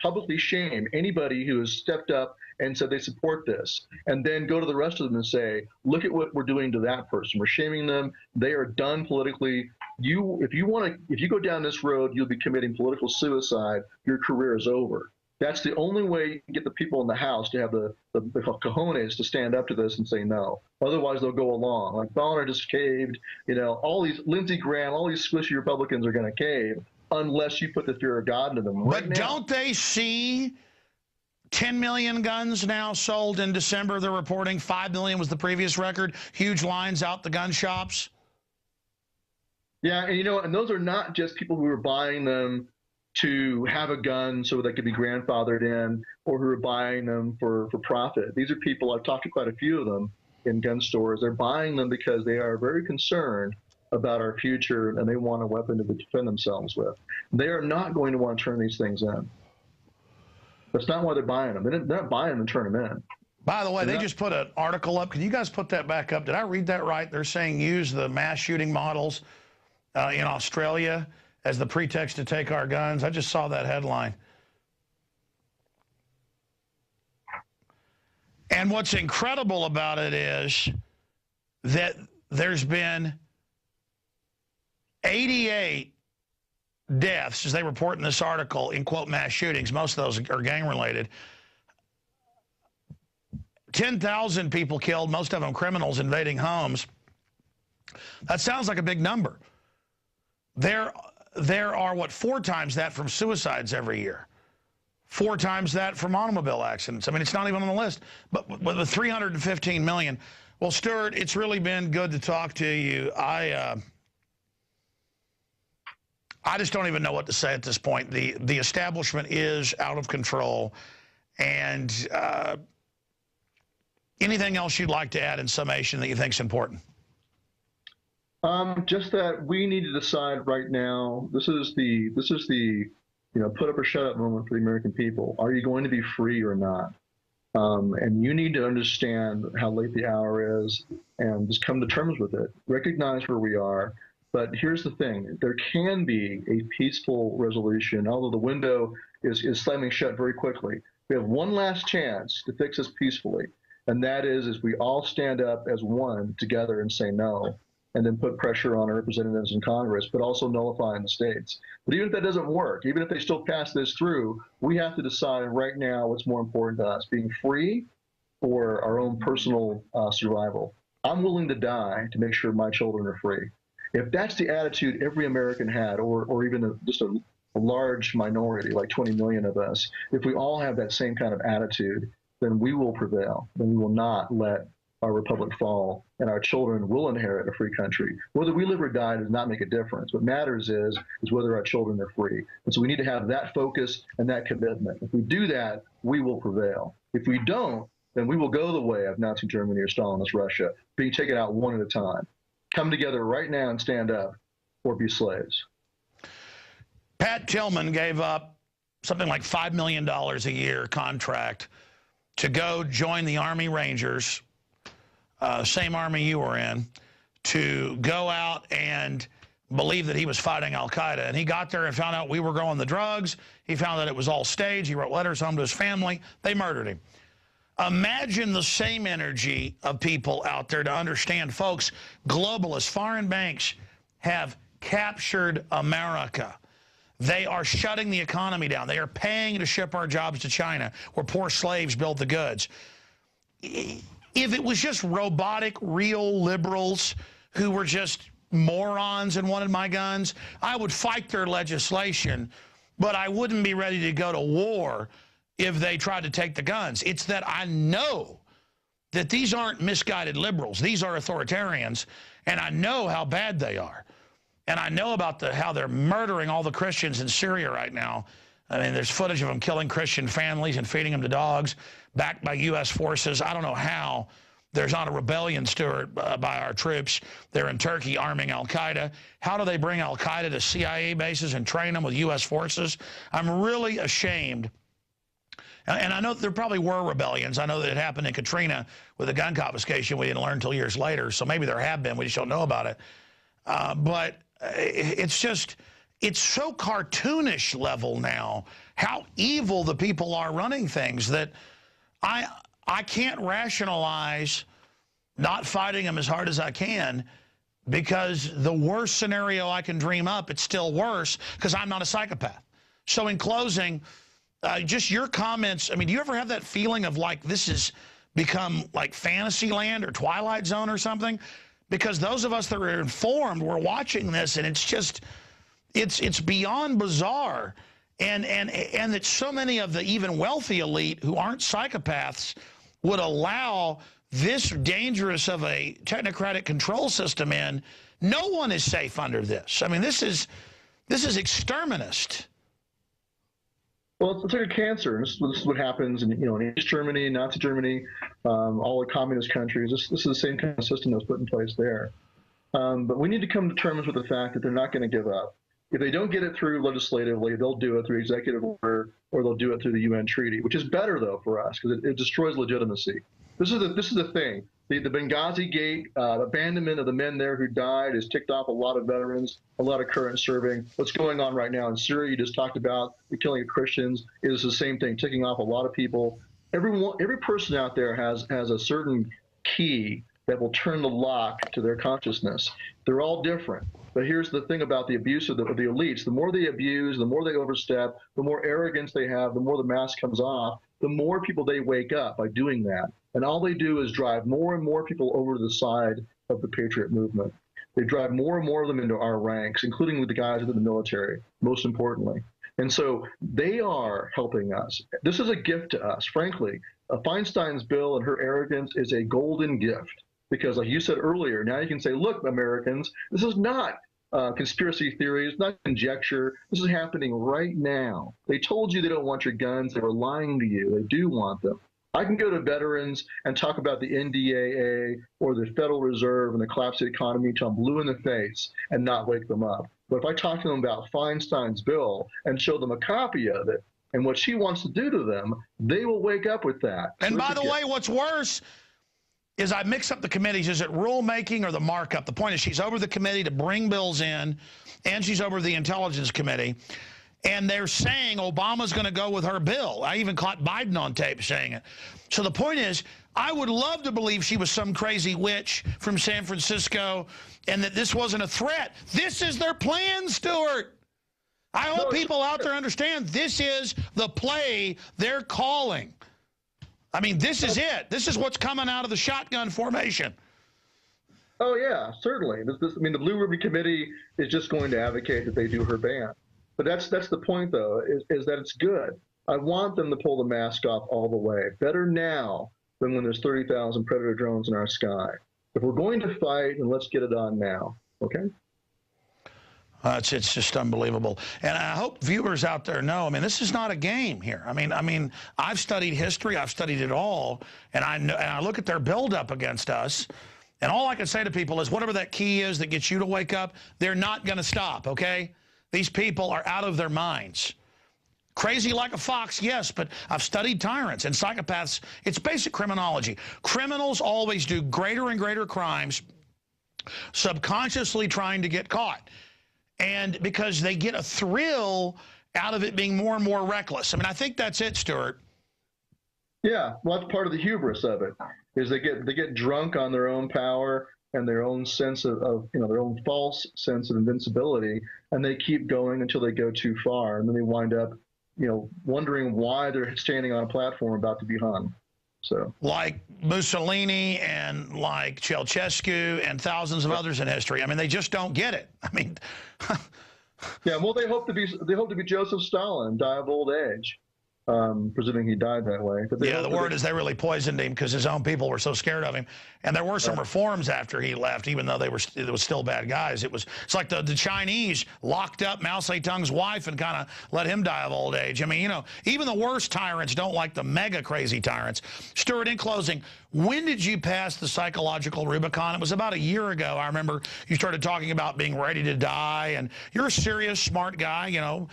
publicly shame anybody who has stepped up and said they support this. And then go to the rest of them and say, look at what we're doing to that person. We're shaming them. They are done politically. If you go down this road, you'll be committing political suicide. Your career is over. That's the only way you can get the people in the House to have the cojones to stand up to this and say no. Otherwise, they'll go along. Like Bonner just caved. All these Lindsey Graham, all these squishy Republicans are going to cave unless you put the fear of God into them. But don't they see 10 million guns now sold in December? They're reporting 5 million was the previous record. Huge lines out the gun shops. Yeah, and those are not just people who are buying them to have a gun so they could be grandfathered in, or who are buying them for profit. These are people, I've talked to quite a few of them in gun stores. They're buying them because they are very concerned about our future and they want a weapon to defend themselves with. They are not going to want to turn these things in. That's not why they're buying them. They're not buying them and turn them in. By the way, they just put an article up. Can you guys put that back up? Did I read that right? They're saying use the mass shooting models in Australia as the pretext to take our guns. I just saw that headline. And what's incredible about it is that there's been 88 deaths, as they report in this article, in, quote, mass shootings. Most of those are gang-related. 10,000 people killed, most of them criminals invading homes. That sounds like a big number. There are, what, 4 times that from suicides every year. 4 times that from automobile accidents. I mean, it's not even on the list. But with the 315 million. Well, Stewart, it's really been good to talk to you. I just don't even know what to say at this point. The establishment is out of control. And anything else you'd like to add in summation that you think is important? Just that we need to decide right now. This is the put up or shut up moment for the American people. Are you going to be free or not? And you need to understand how late the hour is and just come to terms with it. Recognize where we are. But here's the thing: there can be a peaceful resolution, although the window is slamming shut very quickly. We have one last chance to fix this peacefully, and that is we all stand up as one together and say no, and then put pressure on our representatives in Congress, but also nullify in the states. But even if that doesn't work, even if they still pass this through, we have to decide right now what's more important to us, being free or our own personal survival. I'm willing to die to make sure my children are free. If that's the attitude every American had, or even just a large minority, like 20 million of us, if we all have that same kind of attitude, then we will prevail. Then we will not let our republic fall, and our children will inherit a free country. Whether we live or die does not make a difference. What matters is whether our children are free. And so we need to have that focus and that commitment. If we do that, we will prevail. If we don't, then we will go the way of Nazi Germany or Stalinist Russia, being taken out one at a time. Come together right now and stand up, or be slaves. Pat Tillman gave up something like $5 million a year contract to go join the Army Rangers, same army you were in, to go out and believe that he was fighting al-Qaeda. And he got there and found out we were growing the drugs. He found that it was all staged. He wrote letters home to his family. They murdered him. Imagine the same energy of people out there to understand, folks, globalists, foreign banks have captured America. They are shutting the economy down. They are paying to ship our jobs to China, where poor slaves build the goods. If it was just robotic, real liberals who were just morons and wanted my guns, I would fight their legislation, but I wouldn't be ready to go to war if they tried to take the guns. It's that I know that these aren't misguided liberals. These are authoritarians, and I know how bad they are. And I know about how they're murdering all the Christians in Syria right now. I mean, there's footage of them killing Christian families and feeding them to dogs, backed by U.S. forces. I don't know how There's not a rebellion, Stewart, by our troops. They're in Turkey arming al-Qaeda. How do they bring al-Qaeda to CIA bases and train them with U.S. forces? I'm really ashamed. And I know there probably were rebellions. I know that it happened in Katrina with the gun confiscation. We didn't learn until years later. So maybe there have been. We just don't know about it. But it's just, it's so cartoonish level now how evil the people are running things that I can't rationalize not fighting them as hard as I can, because the worst scenario I can dream up, it's still worse because I'm not a psychopath. So in closing, just your comments. I mean, do you ever have that feeling of like this has become like fantasy land or Twilight Zone or something? Because those of us that are informed, we're watching this, and it's just, it's beyond bizarre. And that so many of the even wealthy elite who aren't psychopaths would allow this dangerous of a technocratic control system in. No one is safe under this. I mean, this is exterminist. Well, it's like a cancer. This is what happens in, in East Germany, Nazi Germany, all the communist countries. This is the same kind of system that was put in place there. But we need to come to terms with the fact that they're not going to give up. If they don't get it through legislatively, they'll do it through executive order, or they'll do it through the UN treaty, which is better, though, for us, because it destroys legitimacy. This is the thing. The Benghazi Gate, abandonment of the men there who died has ticked off a lot of veterans, a lot of current serving. What's going on right now in Syria, you just talked about the killing of Christians, is the same thing, ticking off a lot of people. Every person out there has a certain key that will turn the lock to their consciousness. They're all different. But here's the thing about the abuse of the elites. The more they abuse, the more they overstep, the more arrogance they have, the more the mask comes off, the more people they wake up by doing that. And all they do is drive more and more people over to the side of the Patriot movement. They drive more and more of them into our ranks, including with the guys in the military, most importantly. And so they are helping us. This is a gift to us, frankly. Feinstein's bill and her arrogance is a golden gift. Because like you said earlier, now you can say, look, Americans, this is not conspiracy theories, not conjecture. This is happening right now. They told you they don't want your guns. They were lying to you. They do want them. I can go to veterans and talk about the NDAA or the Federal Reserve and the collapse of the economy until I'm blue in the face and not wake them up. But if I talk to them about Feinstein's bill and show them a copy of it and what she wants to do to them, they will wake up with that. And by the way, what's worse is I mix up the committees. Is it rulemaking or the markup? The point is she's over the committee to bring bills in, and she's over the Intelligence Committee. And they're saying Obama's going to go with her bill. I even caught Biden on tape saying it. So the point is, I would love to believe she was some crazy witch from San Francisco and that this wasn't a threat. This is their plan, Stewart. I hope people out there understand this is the play they're calling. I mean, this is it. This is what's coming out of the shotgun formation. Oh, yeah, certainly. I mean, the Blue Ribbon Committee is just going to advocate that they do her ban. But that's the point, though, is that it's good. I want them to pull the mask off all the way. Better now than when there's 30,000 Predator drones in our sky. If we're going to fight, then let's get it on now, okay? It's just unbelievable. And I hope viewers out there know, I mean, this is not a game here. I mean, I've studied history. I've studied it all. And I look at their buildup against us. And all I can say to people is whatever that key is that gets you to wake up, they're not going to stop, okay? These people are out of their minds. Crazy like a fox, yes, but I've studied tyrants and psychopaths. It's basic criminology. Criminals always do greater and greater crimes, subconsciously trying to get caught. And because they get a thrill out of it being more and more reckless. I mean, I think that's it, Stewart. Yeah, well, that's part of the hubris of it, is they get drunk on their own power and their own sense of their own false sense of invincibility, and they keep going until they go too far, and then they wind up, wondering why they're standing on a platform about to be hung. So, like Mussolini and like Ceausescu and thousands of others in history. I mean, they just don't get it. I mean, yeah. Well, they hope to be Joseph Stalin, die of old age. presuming he died that way. But yeah, the word is they really poisoned him because his own people were so scared of him. And there were some reforms after he left, even though it was still bad guys. It's like the Chinese locked up Mao Zedong's wife and kind of let him die of old age. I mean, you know, even the worst tyrants don't like the mega crazy tyrants. Stewart, in closing, when did you pass the psychological Rubicon? It was about a year ago. I remember you started talking about being ready to die, and you're a serious, smart guy, you know,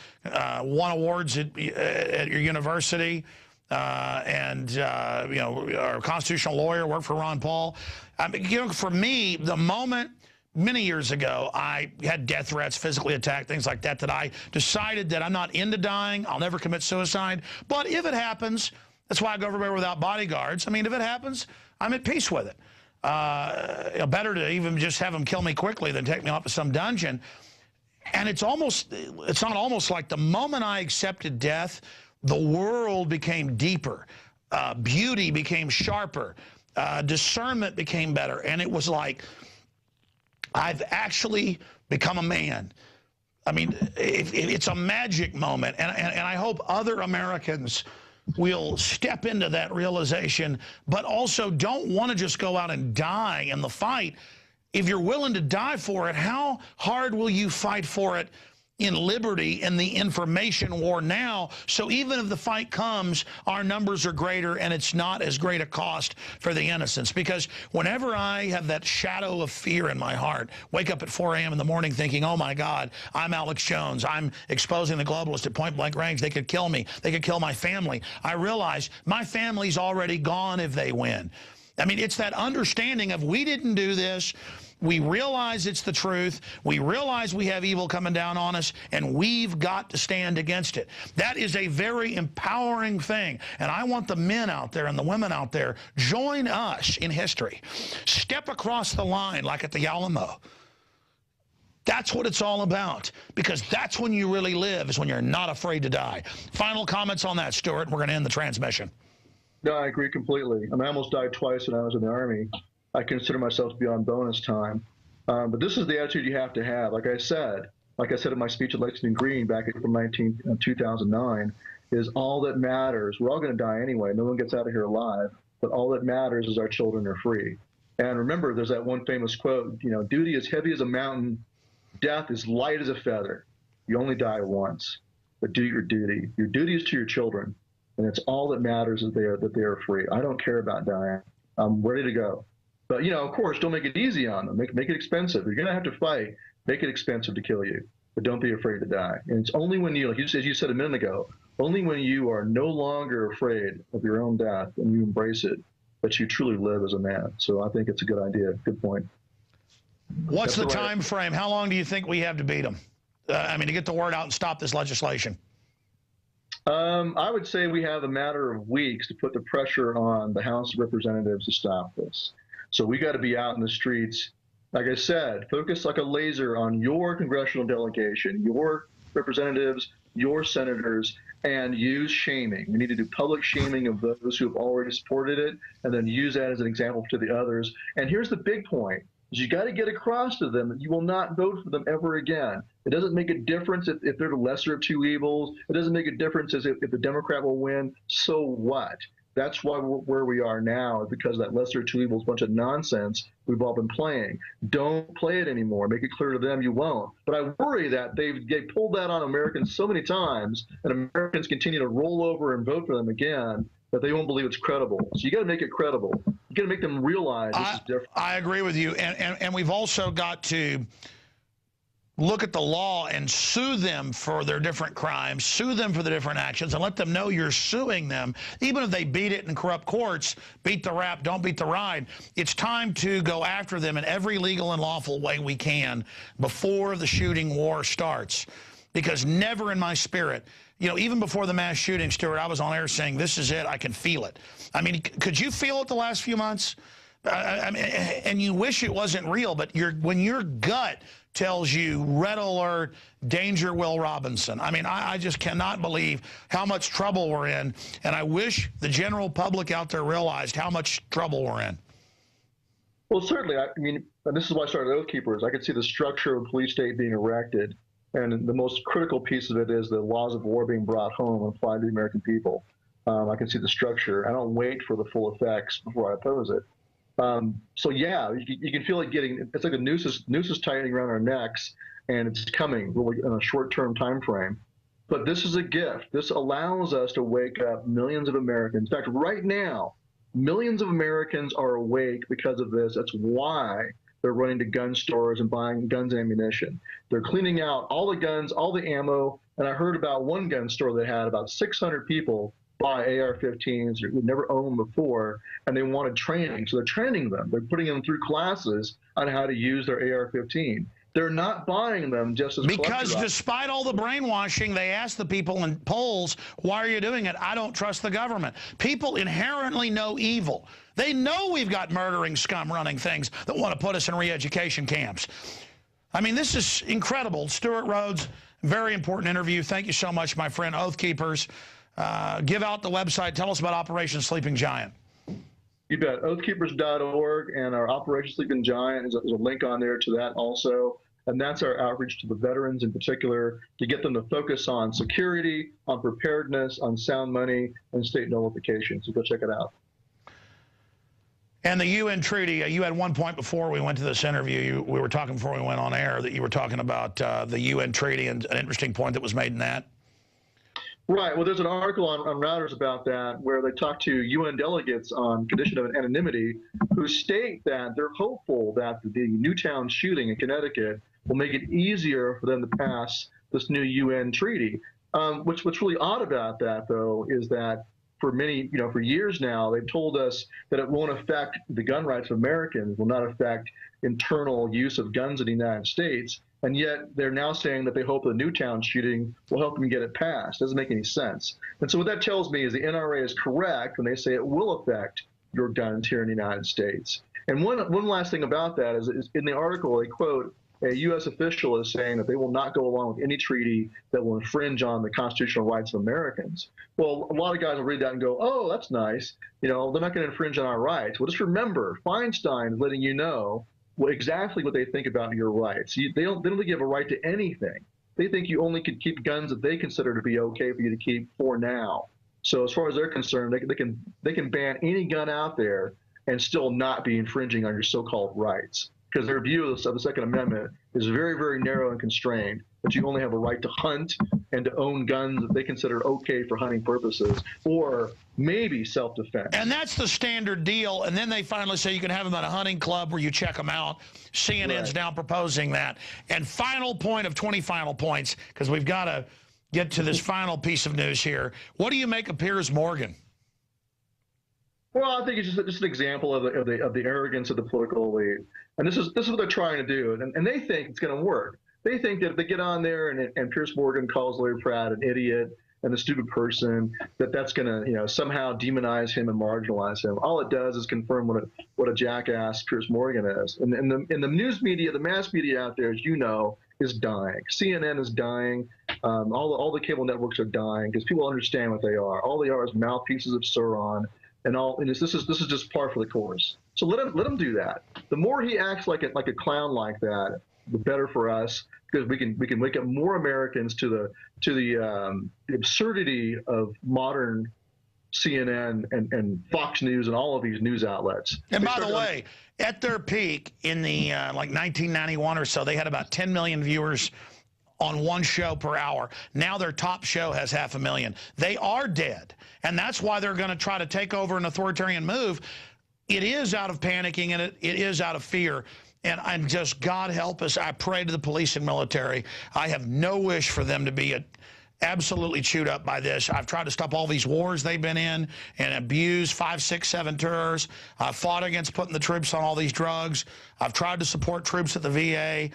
won awards at your university, and you know, are a constitutional lawyer, worked for Ron Paul. You know, for me, the moment many years ago I had death threats, physically attacked, things like that, that I decided that I'm not into dying. I'll never commit suicide. But if it happens, that's why I go everywhere without bodyguards. I mean, if it happens, I'm at peace with it. Better to even just have them kill me quickly than take me off to some dungeon. And it's not almost like the moment I accepted death, the world became deeper. Beauty became sharper. Discernment became better. And it was like, I've actually become a man. I mean, it's a magic moment. And I hope other Americans will step into that realization, but also don't want to just go out and die in the fight. If you're willing to die for it, how hard will you fight for it in liberty in the information war now? So even if the fight comes, our numbers are greater and it's not as great a cost for the innocents. Because whenever I have that shadow of fear in my heart, wake up at 4 a.m. in the morning thinking, oh my God, I'm Alex Jones, I'm exposing the globalists at point blank range, they could kill me, they could kill my family, I realize my family's already gone if they win. I mean, it's that understanding of we didn't do this. We realize it's the truth. We realize we have evil coming down on us, and we've got to stand against it. That is a very empowering thing, and I want the men out there and the women out there, join us in history. Step across the line like at the Alamo. That's what it's all about, because that's when you really live, is when you're not afraid to die. Final comments on that, Stewart, and we're going to end the transmission. No, I agree completely. I mean, I almost died twice when I was in the Army. I consider myself to be on bonus time. But this is the attitude you have to have. Like I said in my speech at Lexington Green back in 2009, is all that matters. We're all going to die anyway. No one gets out of here alive. But all that matters is our children are free. And remember, there's that one famous quote, you know, duty is heavy as a mountain. Death is light as a feather. You only die once. But do your duty. Your duty is to your children. And it's all that matters is that they are free. I don't care about dying. I'm ready to go. But, you know, of course, don't make it easy on them. Make it expensive. You're going to have to fight. Make it expensive to kill you. But don't be afraid to die. And it's only when you, like as you said a minute ago, only when you are no longer afraid of your own death and you embrace it, that you truly live as a man. So I think it's a good idea. Good point. What's the time frame? How long do you think we have to beat them? I mean, to get the word out and stop this legislation? I would say we have a matter of weeks to put the pressure on the House of Representatives to stop this. So we got to be out in the streets. Like I said, focus like a laser on your congressional delegation, your representatives, your senators, and use shaming. We need to do public shaming of those who have already supported it, and then use that as an example to the others. And here's the big point. You got to get across to them that you will not vote for them ever again. It doesn't make a difference if they're the lesser of two evils. It doesn't make a difference if the Democrat will win. So what? That's why we're where we are now, is because that lesser of two evils, bunch of nonsense we've all been playing. Don't play it anymore. Make it clear to them you won't. But I worry that they pulled that on Americans so many times, and Americans continue to roll over and vote for them again, that they won't believe it's credible. So you got to make it credible. You got to make them realize this is different. I agree with you, and we've also got to look at the law and sue them for their different crimes, sue them for the different actions, and let them know you're suing them. Even if they beat it in corrupt courts, beat the rap, don't beat the ride, it's time to go after them in every legal and lawful way we can before the shooting war starts. Because never in my spirit, you know, even before the mass shooting, Stewart, I was on air saying, this is it, I can feel it. I mean, could you feel it the last few months? I mean, and you wish it wasn't real, but when your gut tells you, red alert, danger, Will Robinson. I mean, I just cannot believe how much trouble we're in, and I wish the general public out there realized how much trouble we're in. Well, certainly. I mean, and this is why I started Oath Keepers. I could see the structure of a police state being erected, And the most critical piece of it is the laws of war being brought home and applied to the American people. I can see the structure. I don't wait for the full effects before I oppose it. So yeah, you can feel it getting, it's like a noose is tightening around our necks, and it's coming really in a short-term time frame. But this is a gift. This allows us to wake up millions of Americans. In fact, right now, millions of Americans are awake because of this. That's why they're running to gun stores and buying guns and ammunition. They're cleaning out all the guns, all the ammo. And I heard about one gun store that had about 600 people buy AR-15s who'd never owned them before, and they wanted training. So they're training them. They're putting them through classes on how to use their AR-15. They're not buying them just as because despite all the brainwashing, they ask the people in polls, why are you doing it? I don't trust the government. People inherently know evil. They know we've got murdering scum running things that want to put us in re-education camps. I mean, this is incredible. Stewart Rhodes, very important interview. Thank you so much, my friend. Oath Keepers. Give out the website. Tell us about Operation Sleeping Giant. You bet. Oathkeepers.org, and our Operation Sleeping Giant is a link on there to that also. And that's our outreach to the veterans in particular, to get them to focus on security, on preparedness, on sound money, and state nullification. So go check it out. And the UN treaty, you had one point before we went to this interview, we were talking before we went on air, that you were talking about the UN treaty and an interesting point that was made in that. Right. Well, there's an article on Routers about that where they talk to UN delegates on condition of anonymity who state that they're hopeful that the Newtown shooting in Connecticut will make it easier for them to pass this new UN treaty. What's really odd about that, though, is that for many, for years now, they've told us that it won't affect the gun rights of Americans, will not affect internal use of guns in the United States. And yet they're now saying that they hope the Newtown shooting will help them get it passed. Doesn't make any sense. And so what that tells me is the NRA is correct when they say it will affect your guns here in the United States. And one last thing about that is in the article, they quote a U.S. official is saying that they will not go along with any treaty that will infringe on the constitutional rights of Americans. Well, a lot of guys will read that and go, oh, that's nice. They're not going to infringe on our rights. Well, just remember, Feinstein is letting you know exactly what they think about your rights. They don't give a right to anything. They think you only could keep guns that they consider to be okay for you to keep for now. So as far as they're concerned, they can ban any gun out there and still not be infringing on your so-called rights, because their view of the Second Amendment is very, very narrow and constrained, that you only have a right to hunt and to own guns that they consider okay for hunting purposes, or maybe self-defense. And that's the standard deal. And then they finally say you can have them at a hunting club where you check them out. CNN's now proposing that. And final point of 20 final points, because we've got to get to this final piece of news here. What do you make of Piers Morgan? Well, I think it's just an example of the arrogance of the political elite. And this is what they're trying to do. And they think it's going to work. They think that if they get on there and Piers Morgan calls Larry Pratt an idiot and a stupid person, that's going to somehow demonize him and marginalize him. All it does is confirm what a jackass Piers Morgan is. And the news media, the mass media out there, as you know, is dying. CNN is dying. All the cable networks are dying because people understand what they are. All they are is mouthpieces of Sauron. And this is just par for the course. So let him do that. The more he acts like a clown like that, the better for us, because we can wake up more Americans to the absurdity of modern CNN and Fox News and all of these news outlets. And by the way, at their peak in the like 1991 or so, they had about 10 million viewers on one show per hour. Now their top show has 500,000. They are dead. And that's why they're going to try to take over an authoritarian move. It is out of panicking, and it is out of fear. And I'm just, God help us. I pray to the police and military. I have no wish for them to be absolutely chewed up by this. I've tried to stop all these wars they've been in and abused 5, 6, 7 tours. I've fought against putting the troops on all these drugs. I've tried to support troops at the VA.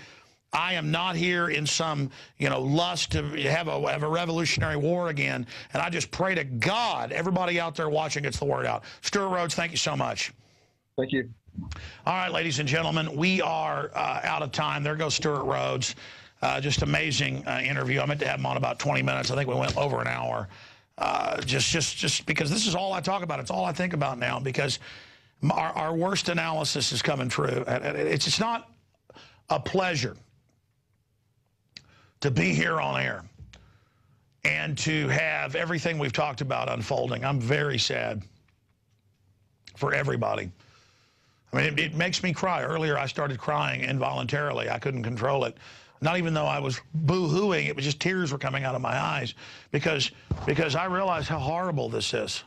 I am not here in some, lust to have a revolutionary war again. And I just pray to God, everybody out there watching gets the word out. Stewart Rhodes, thank you so much. Thank you. All right, ladies and gentlemen, we are out of time. There goes Stewart Rhodes. Just amazing interview. I meant to have him on about 20 minutes. I think we went over an hour. Just because this is all I talk about. It's all I think about now, because our worst analysis is coming true. It's not a pleasure to be here on air and to have everything we've talked about unfolding. I'm very sad for everybody. I mean, it makes me cry. Earlier, I started crying involuntarily. I couldn't control it. Not even though I was boo-hooing, it was just tears were coming out of my eyes because I realized how horrible this is.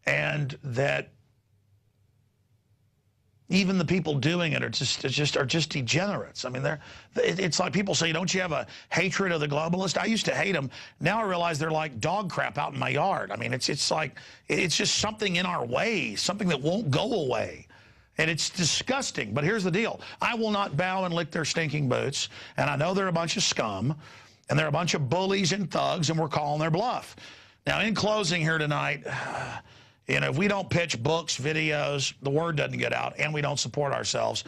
And that even the people doing it are just degenerates. I mean, it's like people say, don't you have a hatred of the globalists? I used to hate them. Now I realize they're like dog crap out in my yard. I mean, it's like, it's just something in our way, something that won't go away. And it's disgusting. But here's the deal. I will not bow and lick their stinking boots. And I know they're a bunch of scum. And they're a bunch of bullies and thugs. And we're calling their bluff. Now, in closing here tonight, you know, if we don't pitch books, videos, the word doesn't get out, and we don't support ourselves.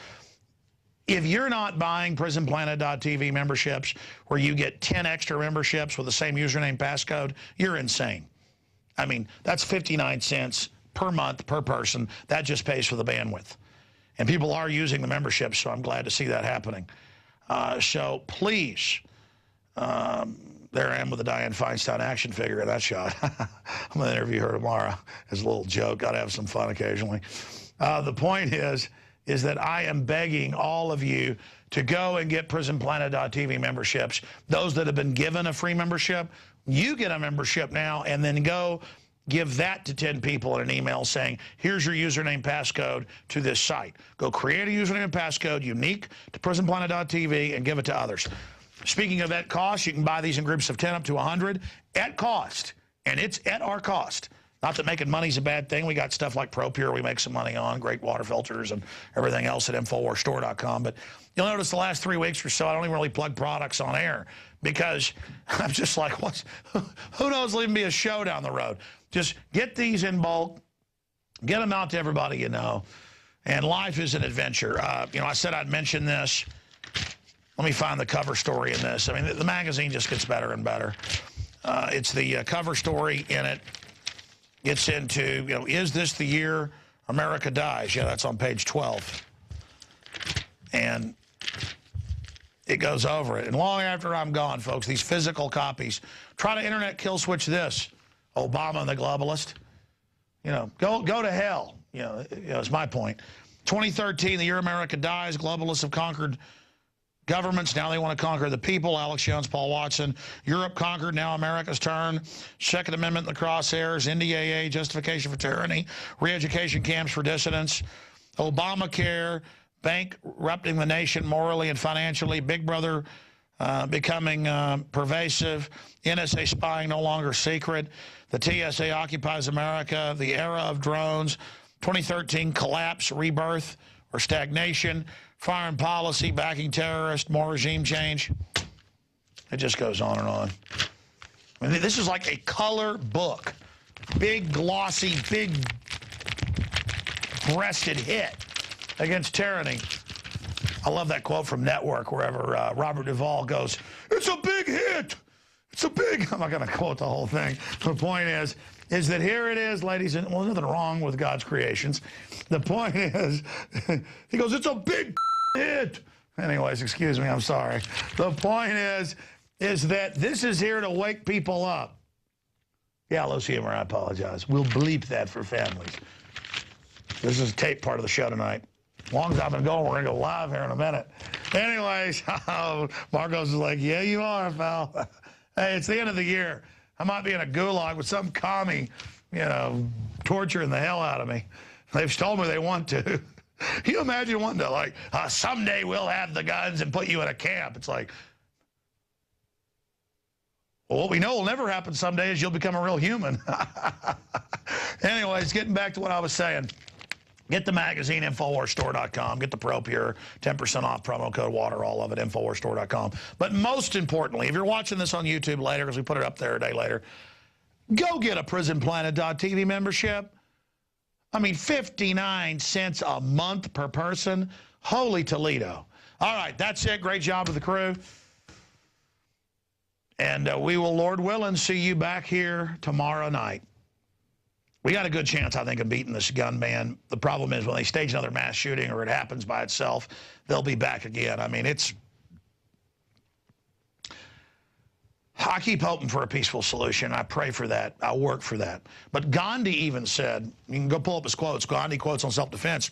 If you're not buying PrisonPlanet.tv memberships where you get 10 extra memberships with the same username passcode, you're insane. I mean, that's 59 cents per month per person. That just pays for the bandwidth. And people are using the memberships, so I'm glad to see that happening. So please, there I am with the Dianne Feinstein action figure in that shot. I'm going to interview her tomorrow as a little joke. Got to have some fun occasionally. The point is that I am begging all of you to go and get PrisonPlanet.tv memberships. Those that have been given a free membership, you get a membership now, and then go give that to 10 people in an email saying, here's your username passcode to this site. Go create a username and passcode unique to PrisonPlanet.tv and give it to others. Speaking of at cost, you can buy these in groups of 10 up to 100 at cost, and it's at our cost. Not that making money's a bad thing. We got stuff like ProPure we make some money on, great water filters and everything else at InfoWarsStore.com. But you'll notice the last 3 weeks or so, I don't even really plug products on air because I'm just like, who knows, there'll even be a show down the road. Just get these in bulk, get them out to everybody you know, and life is an adventure. You know, I said I'd mention this. Let me find the cover story in this. I mean, the magazine just gets better and better. It's the cover story in it. Gets into, you know, is this the year America dies? Yeah, that's on page 12. And it goes over it. And long after I'm gone, folks, these physical copies, try to internet kill switch this, Obama and the globalist. You know, go to hell. You know, it's my point. 2013, the year America dies, globalists have conquered governments, now they want to conquer the people. Alex Jones, Paul Watson. Europe conquered, now America's turn. Second Amendment in the crosshairs. NDAA, justification for tyranny. Re-education camps for dissidents. Obamacare, bankrupting the nation morally and financially. Big Brother becoming pervasive. NSA spying no longer secret. The TSA occupies America. The era of drones. 2013 collapse, rebirth, or stagnation. Foreign policy, backing terrorists, more regime change. It just goes on and on. I mean, this is like a color book. Big, glossy, big-breasted hit against tyranny. I love that quote from Network, wherever Robert Duvall goes, it's a big hit. It's a big, I'm not going to quote the whole thing. The point is that here it is, ladies and, well, there's nothing wrong with God's creations. The point is, he goes, it's a big hit. Anyways, excuse me, I'm sorry. The point is that this is here to wake people up. Yeah, loose humor, I apologize. We'll bleep that for families. This is a tape part of the show tonight. As long as I've been going, we're going to go live here in a minute. Anyways, Marcos is like, yeah, you are, pal. Hey, it's the end of the year. I might be in a gulag with some commie, you know, torturing the hell out of me. They've told me they want to. Can you imagine wanting to, like, someday we'll have the guns and put you in a camp? It's like, well, what we know will never happen someday is you'll become a real human. Anyways, getting back to what I was saying. Get the magazine, InfoWarsStore.com. Get the ProPure, 10% off, promo code WATER, all of it, InfoWarsStore.com. But most importantly, if you're watching this on YouTube later, because we put it up there a day later, go get a PrisonPlanet.tv membership. I mean, 59 cents a month per person. Holy Toledo. All right, that's it. Great job with the crew. And we will, Lord willing, see you back here tomorrow night. We got a good chance, I think, of beating this gun ban. The problem is when they stage another mass shooting or it happens by itself, they'll be back again. I mean, I keep hoping for a peaceful solution. I pray for that. I work for that. But Gandhi even said, you can go pull up his quotes, Gandhi quotes on self-defense.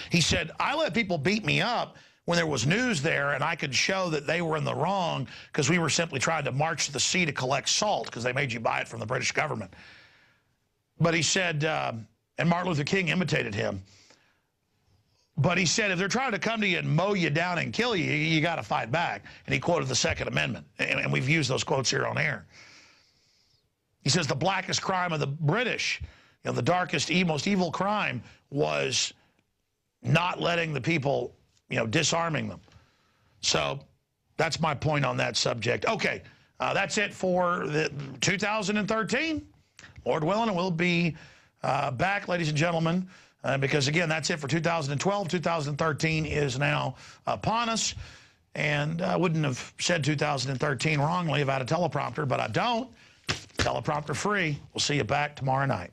He said, I let people beat me up when there was news there and I could show that they were in the wrong because we were simply trying to march to the sea to collect salt because they made you buy it from the British government. But he said, and Martin Luther King imitated him, but he said, if they're trying to come to you and mow you down and kill you, you got to fight back. And he quoted the Second Amendment. And we've used those quotes here on air. He says the blackest crime of the British, the darkest, most evil crime was not letting the people, disarming them. So that's my point on that subject. Okay, that's it for the 2013. Lord willing, and we'll be back, ladies and gentlemen. Because, again, that's it for 2012. 2013 is now upon us. And I wouldn't have said 2013 wrongly if I had a teleprompter, but I don't. Teleprompter free. We'll see you back tomorrow night.